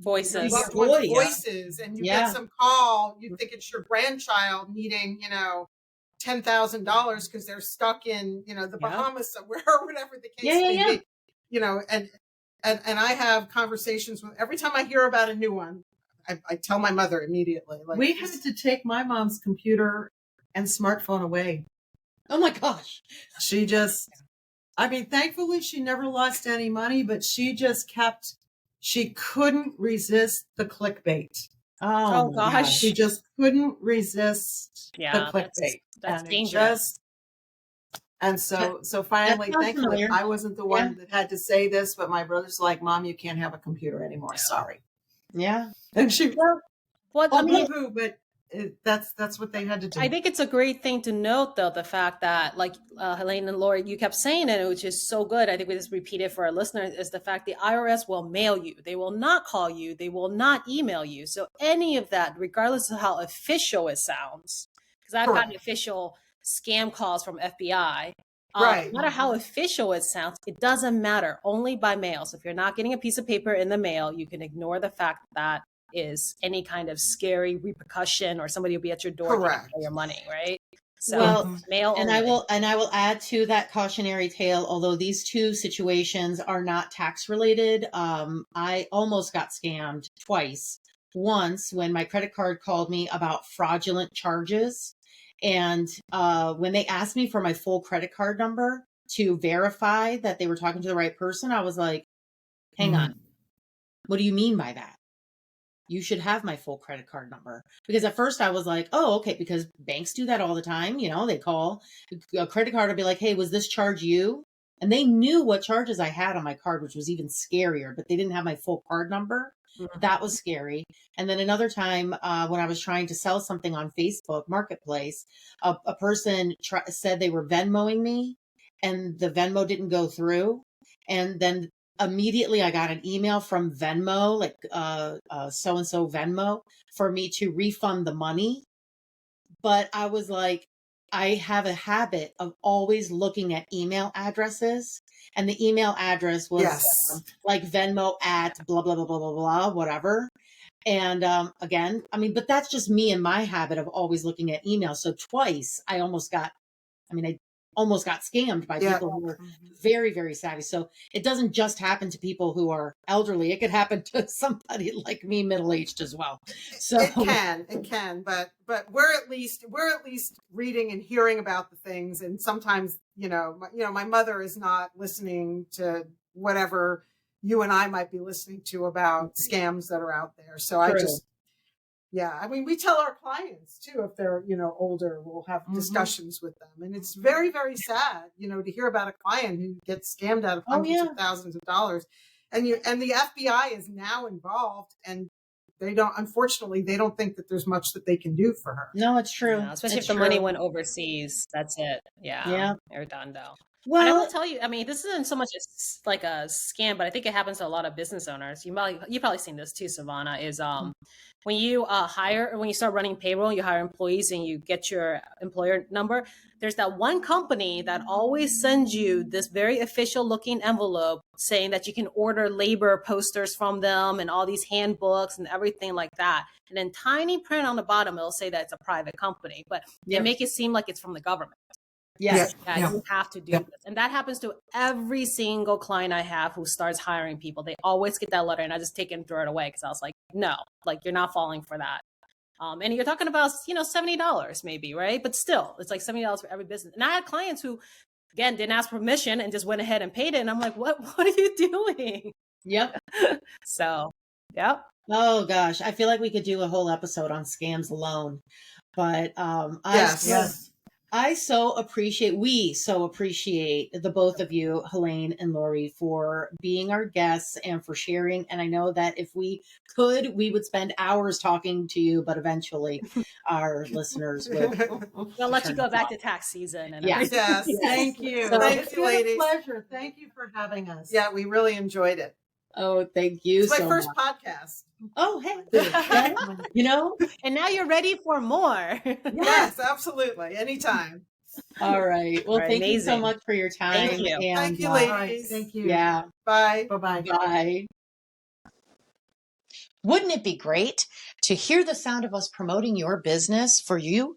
[SPEAKER 1] Voices.
[SPEAKER 3] loved ones' voices, and you get some call, you think it's your grandchild needing, $10,000 because they're stuck in, the Bahamas somewhere or whatever the case may be. And I have conversations with, every time I hear about a new one, I tell my mother immediately. Like,
[SPEAKER 4] we had to take my mom's computer and smartphone away.
[SPEAKER 5] Oh my gosh.
[SPEAKER 4] She just, thankfully she never lost any money, but she couldn't resist the clickbait.
[SPEAKER 1] Oh gosh.
[SPEAKER 4] She just couldn't resist the clickbait.
[SPEAKER 1] That's dangerous.
[SPEAKER 4] And so finally, thankfully, I wasn't the one that had to say this, but my brother's like, Mom, you can't have a computer anymore. Sorry.
[SPEAKER 5] Yeah.
[SPEAKER 4] And she,
[SPEAKER 1] but
[SPEAKER 4] that's what they had to do.
[SPEAKER 1] I think it's a great thing to note, though, the fact that, like Helaine and Lori, you kept saying it, which is so good. I think we just repeat it for our listeners, is the fact the IRS will mail you. They will not call you. They will not email you. So any of that, regardless of how official it sounds, because I've gotten official scam calls from FBI. No matter how official it sounds, it doesn't matter. Only by mail. So if you're not getting a piece of paper in the mail, you can ignore the fact that is any kind of scary repercussion, or somebody will be at your door to get your money, right? So mail
[SPEAKER 5] and
[SPEAKER 1] only.
[SPEAKER 5] I will add to that cautionary tale, although these two situations are not tax related. I almost got scammed twice. Once when my credit card called me about fraudulent charges, and when they asked me for my full credit card number to verify that they were talking to the right person, I was like, hang on, what do you mean by that? You should have my full credit card number. Because at first I was like, oh, okay, because banks do that all the time. They call a credit card and be like, hey, was this charge you? And they knew what charges I had on my card, which was even scarier, but they didn't have my full card number. That was scary. And then another time when I was trying to sell something on Facebook Marketplace, a person said they were Venmoing me, and the Venmo didn't go through. And then immediately I got an email from Venmo, like so-and-so Venmo, for me to refund the money. But I was like, I have a habit of always looking at email addresses. And the email address was like Venmo at blah, blah, blah, blah, blah, blah, whatever. And again, but that's just me and my habit of always looking at email. So twice I almost got scammed by people who were very, very savvy. So it doesn't just happen to people who are elderly. It could happen to somebody like me, middle-aged as well. So
[SPEAKER 3] it can, but we're at least reading and hearing about the things. And sometimes, my mother is not listening to whatever you and I might be listening to about scams that are out there. So we tell our clients too, if they're, older, we'll have discussions with them. And it's very, very sad, to hear about a client who gets scammed out of hundreds of thousands of dollars. And the FBI is now involved, and unfortunately, they don't think that there's much that they can do for her.
[SPEAKER 5] No, it's true.
[SPEAKER 1] Yeah, especially if the money went overseas. That's it. Yeah. They're done though.
[SPEAKER 5] Well,
[SPEAKER 1] and I will tell you, this isn't so much like a scam, but I think it happens to a lot of business owners. You've probably seen this too, Savannah, is when you when you start running payroll, you hire employees and you get your employer number, there's that one company that always sends you this very official looking envelope saying that you can order labor posters from them and all these handbooks and everything like that. And in tiny print on the bottom, it'll say that it's a private company, but they make it seem like it's from the government.
[SPEAKER 5] Yes.
[SPEAKER 1] You have to do this. And that happens to every single client I have who starts hiring people. They always get that letter, and I just take it and throw it away because I was like, no, like you're not falling for that. And you're talking about, $70 maybe, right? But still, it's like $70 for every business. And I had clients who, again, didn't ask permission and just went ahead and paid it. And I'm like, what are you doing?
[SPEAKER 5] Yep.
[SPEAKER 1] So, yep.
[SPEAKER 5] Oh gosh, I feel like we could do a whole episode on scams alone. But we so appreciate the both of you, Helaine and Lori, for being our guests and for sharing. And I know that if we could, we would spend hours talking to you, but eventually our listeners would.
[SPEAKER 1] We'll let you go back to tax season. And
[SPEAKER 3] Yes, thank you.
[SPEAKER 4] So, thank you, ladies. It's been a pleasure. Thank you for having us.
[SPEAKER 3] Yeah, we really enjoyed it.
[SPEAKER 5] Oh, thank you
[SPEAKER 3] It's my
[SPEAKER 5] so
[SPEAKER 3] first
[SPEAKER 5] much.
[SPEAKER 3] podcast.
[SPEAKER 5] Oh, hey. Okay. You know?
[SPEAKER 1] And now you're ready for more.
[SPEAKER 3] Yes, absolutely. Anytime.
[SPEAKER 5] All right. Well,
[SPEAKER 1] All right,
[SPEAKER 5] thank you so
[SPEAKER 1] amazing.
[SPEAKER 5] much for your time.
[SPEAKER 1] Thank you.
[SPEAKER 5] And,
[SPEAKER 3] Thank you,
[SPEAKER 4] All right.
[SPEAKER 3] ladies.
[SPEAKER 4] Thank you.
[SPEAKER 5] Yeah.
[SPEAKER 3] Bye.
[SPEAKER 4] Bye-bye.
[SPEAKER 5] Bye. Wouldn't it be great to hear the sound of us promoting your business for you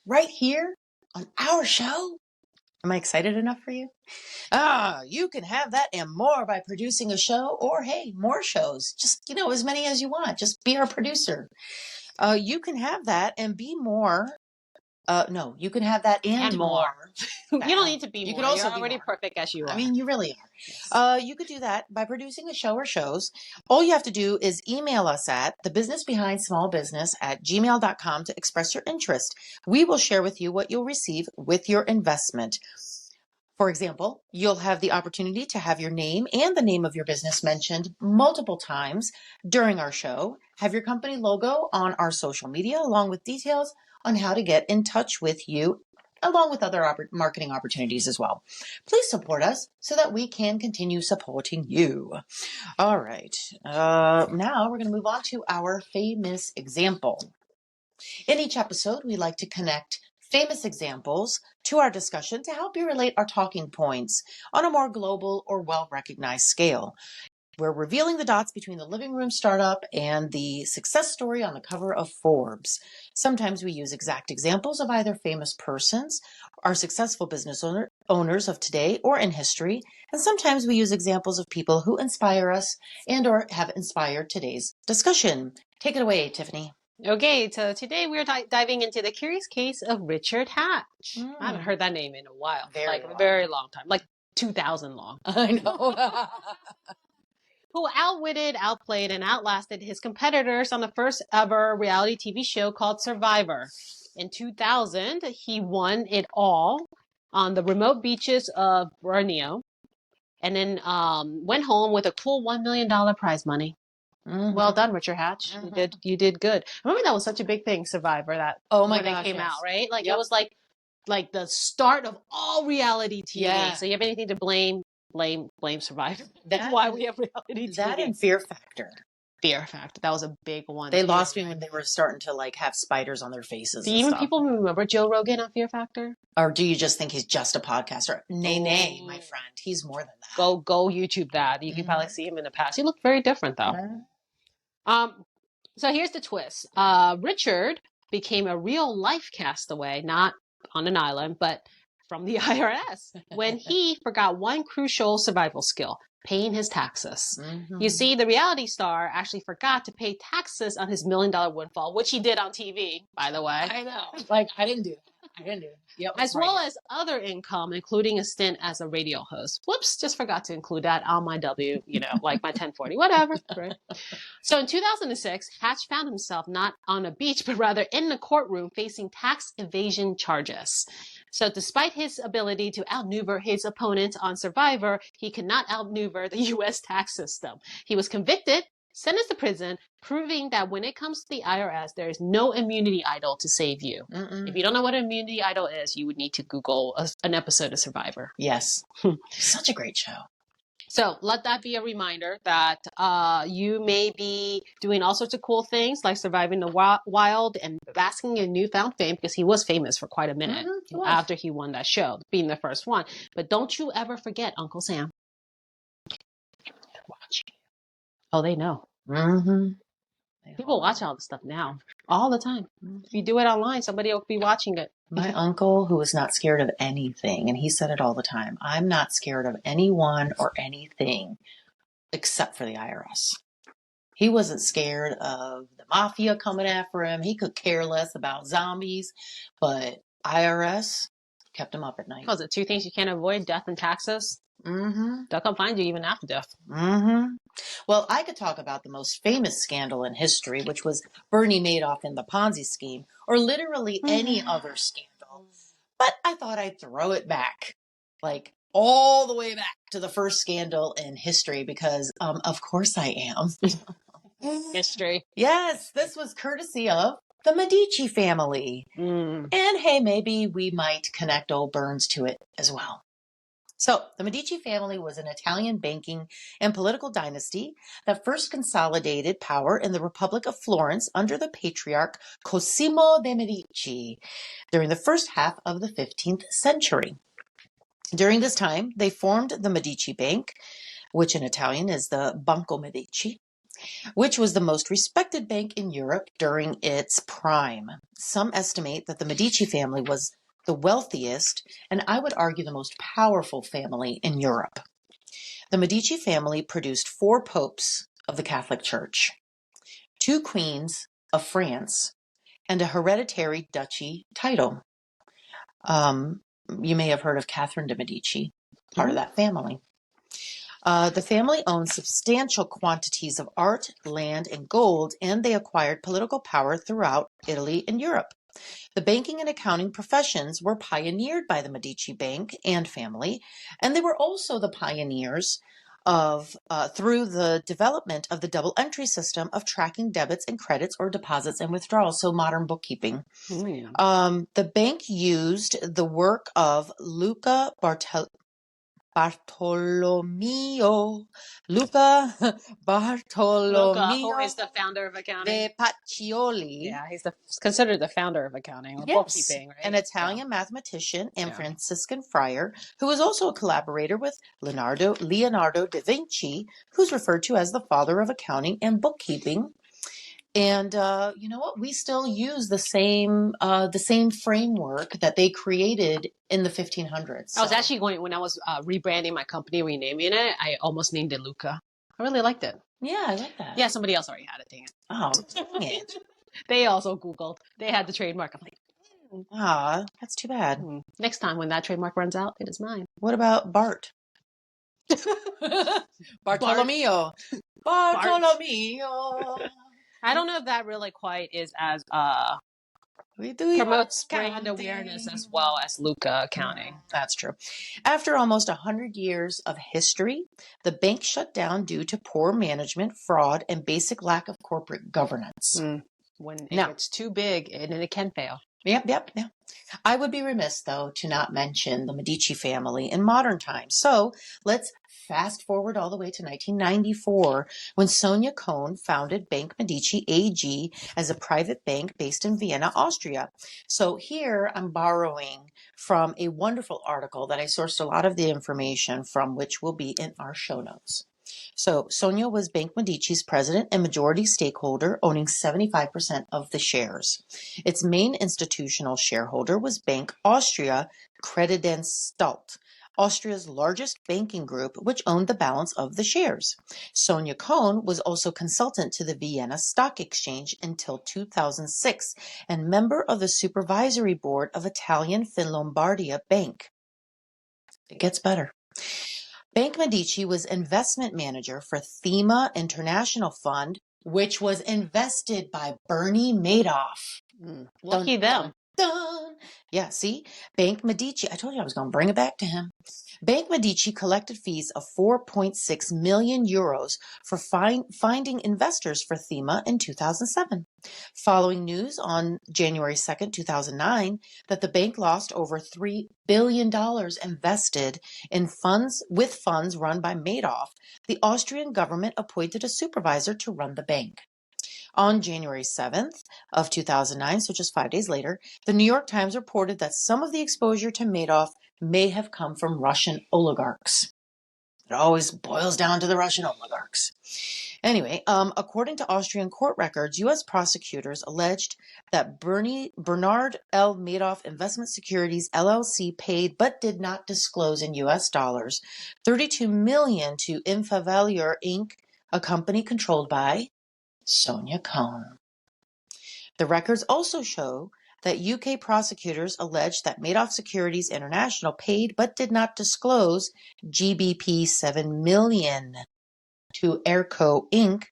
[SPEAKER 5] right here on our show? Am I excited enough for you? You can have that and more by producing a show, or hey, more shows. Just, as many as you want. Just be our producer. You can have that and be more. No, you can have that and more.
[SPEAKER 1] You don't need to be
[SPEAKER 5] You
[SPEAKER 1] more.
[SPEAKER 5] could also
[SPEAKER 1] You're
[SPEAKER 5] be
[SPEAKER 1] already
[SPEAKER 5] more.
[SPEAKER 1] perfect as you are.
[SPEAKER 5] I mean, you really are. You could do that by producing a show or shows. All you have to do is email us at thebusinessbehindsmallbusiness@gmail.com to express your interest. We will share with you what you'll receive with your investment. For example, you'll have the opportunity to have your name and the name of your business mentioned multiple times during our show, have your company logo on our social media, along with details on how to get in touch with you, along with other marketing opportunities as well. Please support us so that we can continue supporting you. All right. Now we're going to move on to our famous example. In each episode, we like to connect famous examples to our discussion to help you relate our talking points on a more global or well-recognized scale. We're revealing the dots between the living room startup and the success story on the cover of Forbes. Sometimes we use exact examples of either famous persons, our successful business owners of today or in history, and sometimes we use examples of people who inspire us and or have inspired today's discussion. Take it away, Tiffany.
[SPEAKER 1] Okay, so today we're diving into the curious case of Richard Hatch. I haven't heard that name in a while. Very long time. Like 2000 long.
[SPEAKER 5] I know.
[SPEAKER 1] Who outwitted, outplayed, and outlasted his competitors on the first ever reality TV show called Survivor. In 2000, he won it all on the remote beaches of Borneo, and then went home with a cool $1 million prize money.
[SPEAKER 5] Mm-hmm.
[SPEAKER 1] Well done, Richard Hatch.
[SPEAKER 5] Mm-hmm.
[SPEAKER 1] You did good. Remember that was such a big thing, Survivor, that when it came out, right? Like it was like the start of all reality TV.
[SPEAKER 5] Yeah.
[SPEAKER 1] So you have anything to blame Survivor. That's why we have reality TV.
[SPEAKER 5] That and Fear Factor.
[SPEAKER 1] Fear Factor. That was a big one.
[SPEAKER 5] They lost me when they were starting to have spiders on their faces.
[SPEAKER 1] Do even people remember Joe Rogan on Fear Factor?
[SPEAKER 5] Or do you just think he's just a podcaster? Nay, my friend. He's more than that.
[SPEAKER 1] Go YouTube that. You can probably see him in the past. He looked very different though. So here's the twist. Richard became a real life castaway, not on an island, but from the IRS when he forgot one crucial survival skill, paying his taxes. Mm-hmm. You see, the reality star actually forgot to pay taxes on his $1 million windfall, which he did on TV, by the way. I know.
[SPEAKER 5] I didn't do it. Yep,
[SPEAKER 1] as well as other income, including a stint as a radio host. Whoops, just forgot to include that on my my 1040, whatever. Right? So in 2006, Hatch found himself not on a beach, but rather in the courtroom facing tax evasion charges. So despite his ability to outmaneuver his opponents on Survivor, he could not outmaneuver the U.S. tax system. He was convicted, sentenced to prison, proving that when it comes to the IRS, there is no immunity idol to save you. Mm-mm. If you don't know what an immunity idol is, you would need to Google an episode of Survivor.
[SPEAKER 5] Yes. Such a great show.
[SPEAKER 1] So let that be a reminder that you may be doing all sorts of cool things like surviving the wild and basking in newfound fame, because he was famous for quite a minute after he won that show, being the first one. But don't you ever forget Uncle Sam. They're watching. Oh, they know. Mm-hmm. People watch all this stuff now, all the time. If you do it online, somebody will be watching it.
[SPEAKER 5] My uncle, who was not scared of anything, and he said it all the time, I'm not scared of anyone or anything except for the IRS. He wasn't scared of the mafia coming after him. He could care less about zombies, but IRS kept him up at night.
[SPEAKER 1] Was it two things you can't avoid, death and taxes? Mm-hmm. They'll come find you even after death.
[SPEAKER 5] Mm-hmm. Well, I could talk about the most famous scandal in history, which was Bernie Madoff and the Ponzi scheme, or literally any other scandal. But I thought I'd throw it back, all the way back to the first scandal in history, because of course I am.
[SPEAKER 1] History.
[SPEAKER 5] Yes, this was courtesy of the Medici family. And hey, maybe we might connect old Burns to it as well.
[SPEAKER 2] So, the Medici family was an Italian banking and political dynasty that first consolidated power in the Republic of Florence under the patriarch Cosimo de' Medici during the first half of the 15th century. During this time, they formed the Medici Bank, which in Italian is the Banco Medici, which was the most respected bank in Europe during its prime. Some estimate that the Medici family was the wealthiest, and I would argue the most powerful family in Europe. The Medici family produced 4 popes of the Catholic Church, 2 queens of France, and a hereditary duchy title. You may have heard of Catherine de' Medici, part of that family. The family owned substantial quantities of art, land, and gold, and they acquired political power throughout Italy and Europe. The banking and accounting professions were pioneered by the Medici Bank and family, and they were also the pioneers of through the development of the double entry system of tracking debits and credits or deposits and withdrawals, so modern bookkeeping. The bank used the work of Luca Bartolomeo,
[SPEAKER 1] Luca, who is the
[SPEAKER 2] de
[SPEAKER 1] founder of accounting.
[SPEAKER 2] Paccioli.
[SPEAKER 1] Yeah, he's considered the founder of accounting or bookkeeping, right?
[SPEAKER 2] An Italian mathematician and Franciscan friar who was also a collaborator with Leonardo da Vinci, who's referred to as the father of accounting and bookkeeping. And you know what? We still use the same framework that they created in the 1500s.
[SPEAKER 1] I was actually going, when I was rebranding my company, renaming it, I almost named it Luca. I really liked it.
[SPEAKER 2] Yeah, I like that.
[SPEAKER 1] Yeah, somebody else already had it. Dang it.
[SPEAKER 2] Oh, dang it.
[SPEAKER 1] They also Googled. They had the trademark. I'm like,
[SPEAKER 2] that's too bad.
[SPEAKER 1] Next time when that trademark runs out, it is mine.
[SPEAKER 2] What about Bart? Bartolomeo. Bartolomeo.
[SPEAKER 1] I don't know if that really quite is as promotes brand awareness as well as Luca accounting.
[SPEAKER 2] That's true. After almost 100 years of history, the bank shut down due to poor management, fraud, and basic lack of corporate governance.
[SPEAKER 1] When it's too big, and it can fail.
[SPEAKER 2] Yep. I would be remiss, though, to not mention the Medici family in modern times. So let's fast forward all the way to 1994, when Sonia Cohn founded Bank Medici AG as a private bank based in Vienna, Austria. So here I'm borrowing from a wonderful article that I sourced a lot of the information from, which will be in our show notes. So Sonia was Bank Medici's president and majority stakeholder, owning 75% of the shares. Its main institutional shareholder was Bank Austria Creditanstalt, Austria's largest banking group, which owned the balance of the shares. Sonia Cohn was also consultant to the Vienna Stock Exchange until 2006 and member of the supervisory board of Italian Finlombardia Bank. It gets better. Bank Medici was investment manager for Thema International Fund, which was invested by Bernie Madoff.
[SPEAKER 1] Lucky them.
[SPEAKER 2] Dun. Yeah, see? Bank Medici, I told you I was going to bring it back to him. Bank Medici collected fees of 4.6 million euros for finding investors for Thema in 2007. Following news on January 2nd, 2009, that the bank lost over $3 billion invested in funds run by Madoff, the Austrian government appointed a supervisor to run the bank. On January 7th of 2009, so just 5 days later, the New York Times reported that some of the exposure to Madoff may have come from Russian oligarchs. It always boils down to the Russian oligarchs. Anyway, according to Austrian court records, U.S. prosecutors alleged that Bernard L. Madoff Investment Securities LLC paid but did not disclose in U.S. dollars $32 million to Infavaleur Inc., a company controlled by Sonia Cohn. The records also show that UK prosecutors alleged that Madoff Securities International paid but did not disclose GBP 7 million to Airco Inc.,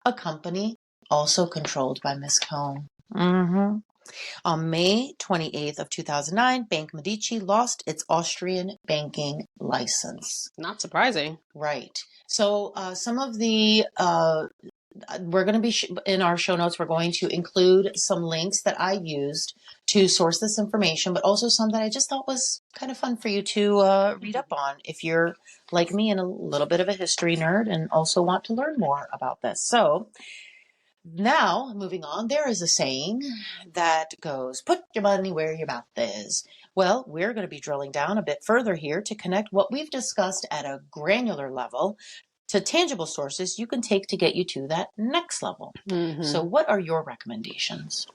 [SPEAKER 2] a company also controlled by Ms. Cohn. On May 28th of 2009, Bank Medici lost its Austrian banking license.
[SPEAKER 1] Not surprising.
[SPEAKER 2] Right. So some of the we're going to be in our show notes, we're going to include some links that I used to source this information, but also some that I just thought was kind of fun for you to read up on if you're like me and a little bit of a history nerd and also want to learn more about this. So now, moving on, there is a saying that goes, put your money where your mouth is. Well, we're going to be drilling down a bit further here to connect what we've discussed at a granular level to tangible sources you can take to get you to that next level. So what are your recommendations?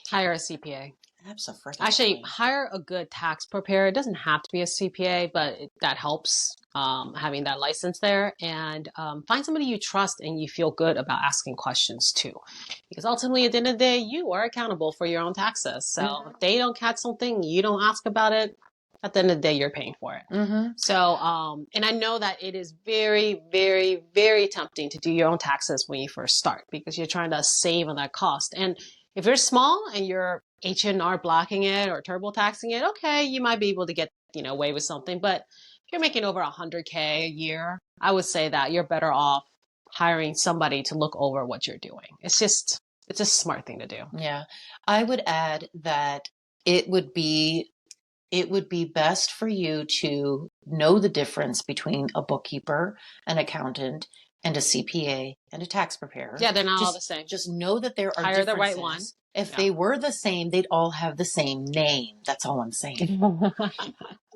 [SPEAKER 1] Hire a CPA.
[SPEAKER 2] Absolutely.
[SPEAKER 1] Actually, hire a good tax preparer. It doesn't have to be a CPA, but that helps having that license there. And find somebody you trust and you feel good about asking questions to. Because ultimately, at the end of the day, you are accountable for your own taxes. So if they don't catch something, you don't ask about it, at the end of the day, you're paying for it. So, and I know that it is very, very, very tempting to do your own taxes when you first start because you're trying to save on that cost. And if you're small and you're H&R blocking it or TurboTaxing it, okay, you might be able to get, away with something. But if you're making over 100K a year, I would say that you're better off hiring somebody to look over what you're doing. It's a smart thing to do.
[SPEAKER 2] Yeah. I would add that it would be best for you to know the difference between a bookkeeper, an accountant, and a CPA and a tax preparer.
[SPEAKER 1] Yeah, they're not all the same.
[SPEAKER 2] Just know that there are
[SPEAKER 1] Hire
[SPEAKER 2] differences.
[SPEAKER 1] the right one.
[SPEAKER 2] If they were the same, they'd all have the same name. That's all I'm saying.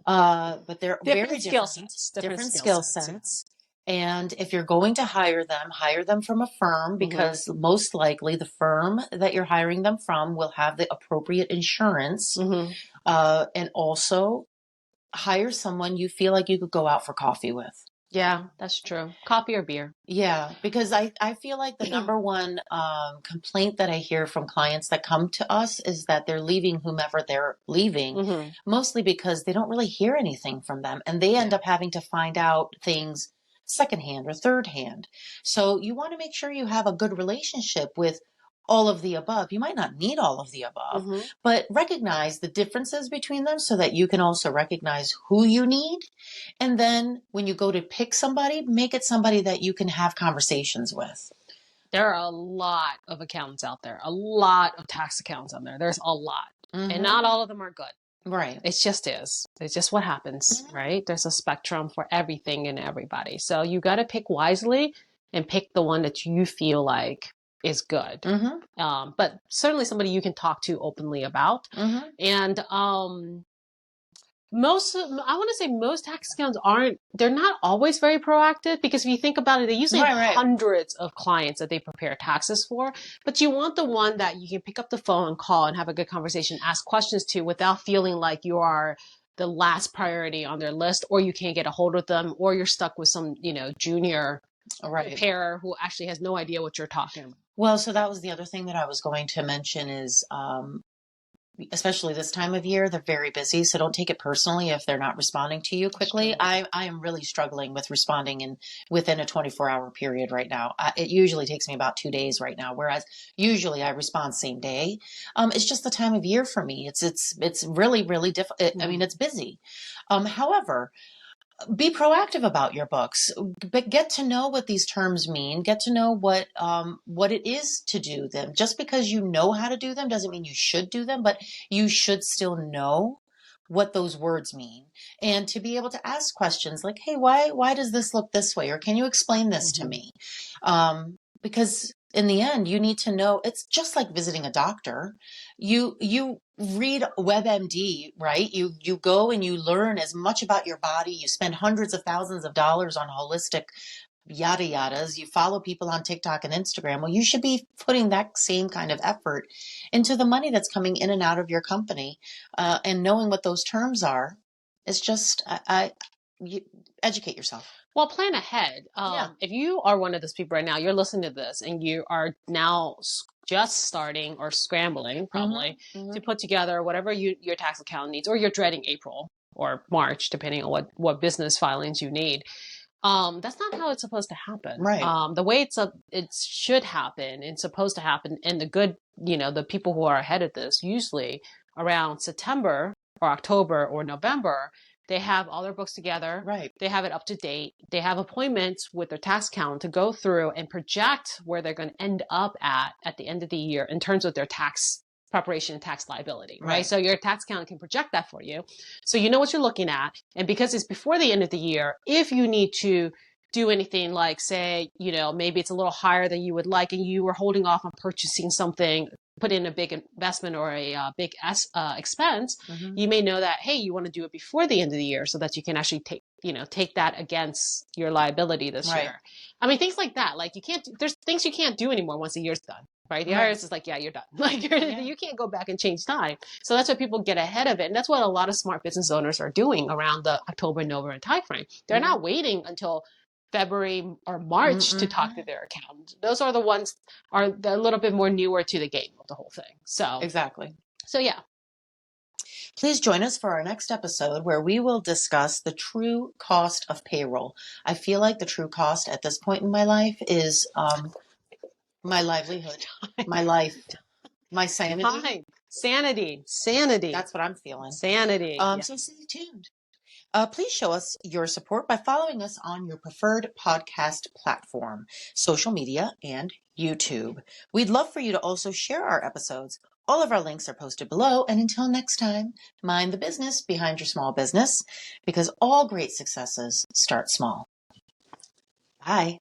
[SPEAKER 2] But they're very different. Different skill sets. And if you're going to hire them from a firm because most likely the firm that you're hiring them from will have the appropriate insurance. And also hire someone you feel like you could go out for coffee with.
[SPEAKER 1] Yeah, that's true. Coffee or beer.
[SPEAKER 2] Yeah, because I feel like the number one complaint that I hear from clients that come to us is that they're leaving whomever they're leaving, mostly because they don't really hear anything from them. And they end up having to find out things secondhand or third hand. So you want to make sure you have a good relationship with all of the above. You might not need all of the above, but recognize the differences between them so that you can also recognize who you need. And then when you go to pick somebody, make it somebody that you can have conversations with.
[SPEAKER 1] There are a lot of accountants out there, a lot of tax accountants out there. There's a lot. And not all of them are good.
[SPEAKER 2] Right.
[SPEAKER 1] It just is. It's just what happens, right? There's a spectrum for everything and everybody. So you got to pick wisely and pick the one that you feel like is good. But certainly somebody you can talk to openly about. And most tax accountants they're not always very proactive because if you think about it, they usually have hundreds of clients that they prepare taxes for, but you want the one that you can pick up the phone and call and have a good conversation, ask questions to without feeling like you are the last priority on their list, or you can't get a hold of them, or you're stuck with some, junior preparer who actually has no idea what you're talking about.
[SPEAKER 2] Well, so that was the other thing that I was going to mention is, especially this time of year, they're very busy. So don't take it personally if they're not responding to you quickly. I am really struggling with responding within a 24-hour period right now. It usually takes me about 2 days right now, whereas usually I respond same day. It's just the time of year for me. It's really, really difficult. I mean, it's busy. However, be proactive about your books, but get to know what these terms mean. Get to know what it is to do them. Just because you know how to do them doesn't mean you should do them, but you should still know what those words mean. And to be able to ask questions like, hey, why does this look this way? Or can you explain this to me? Because in the end, you need to know. It's just like visiting a doctor. You read WebMD, right? You go and you learn as much about your body. You spend hundreds of thousands of dollars on holistic yada yadas. You follow people on TikTok and Instagram. Well, you should be putting that same kind of effort into the money that's coming in and out of your company, and knowing what those terms are. It's just you educate yourself.
[SPEAKER 1] Well, plan ahead. If you are one of those people right now, you're listening to this and you are now just starting or scrambling probably to put together whatever your tax accountant needs, or you're dreading April or March, depending on what business filings you need. That's not how it's supposed to happen.
[SPEAKER 2] Right.
[SPEAKER 1] The way it should happen and supposed to happen, and the people who are ahead of this, usually around September or October or November, they have all their books together.
[SPEAKER 2] Right.
[SPEAKER 1] They have it up to date. They have appointments with their tax accountant to go through and project where they're going to end up at the end of the year in terms of their tax
[SPEAKER 6] preparation and tax liability, right?
[SPEAKER 2] Right.
[SPEAKER 6] So your tax accountant can project that for you. So you know what you're looking at. And because it's before the end of the year, if you need to do anything like, say, you know, maybe it's a little higher than you would like and you were holding off on purchasing something, put in a big investment or a big expense, you may know that, hey, you want to do it before the end of the year so that you can actually take that against your liability this
[SPEAKER 2] Right.
[SPEAKER 6] year. I mean, things like that. Like there's things you can't do anymore once the year's done, right? The
[SPEAKER 2] Right.
[SPEAKER 6] IRS is like, yeah, you're done. Like you can't go back and change time. So that's why people get ahead of it. And that's what a lot of smart business owners are doing around the October, November timeframe. They're not waiting until February or March to talk to their accountant. Those are the ones are a little bit more newer to the game of the whole thing. So
[SPEAKER 2] Exactly.
[SPEAKER 6] So yeah.
[SPEAKER 2] Please join us for our next episode where we will discuss the true cost of payroll. I feel like the true cost at this point in my life is my livelihood, my life, my sanity.
[SPEAKER 6] Sanity.
[SPEAKER 2] That's what I'm feeling.
[SPEAKER 6] Sanity.
[SPEAKER 2] So stay tuned. Please show us your support by following us on your preferred podcast platform, social media, and YouTube. We'd love for you to also share our episodes. All of our links are posted below. And until next time, mind the business behind your small business, because all great successes start small. Bye.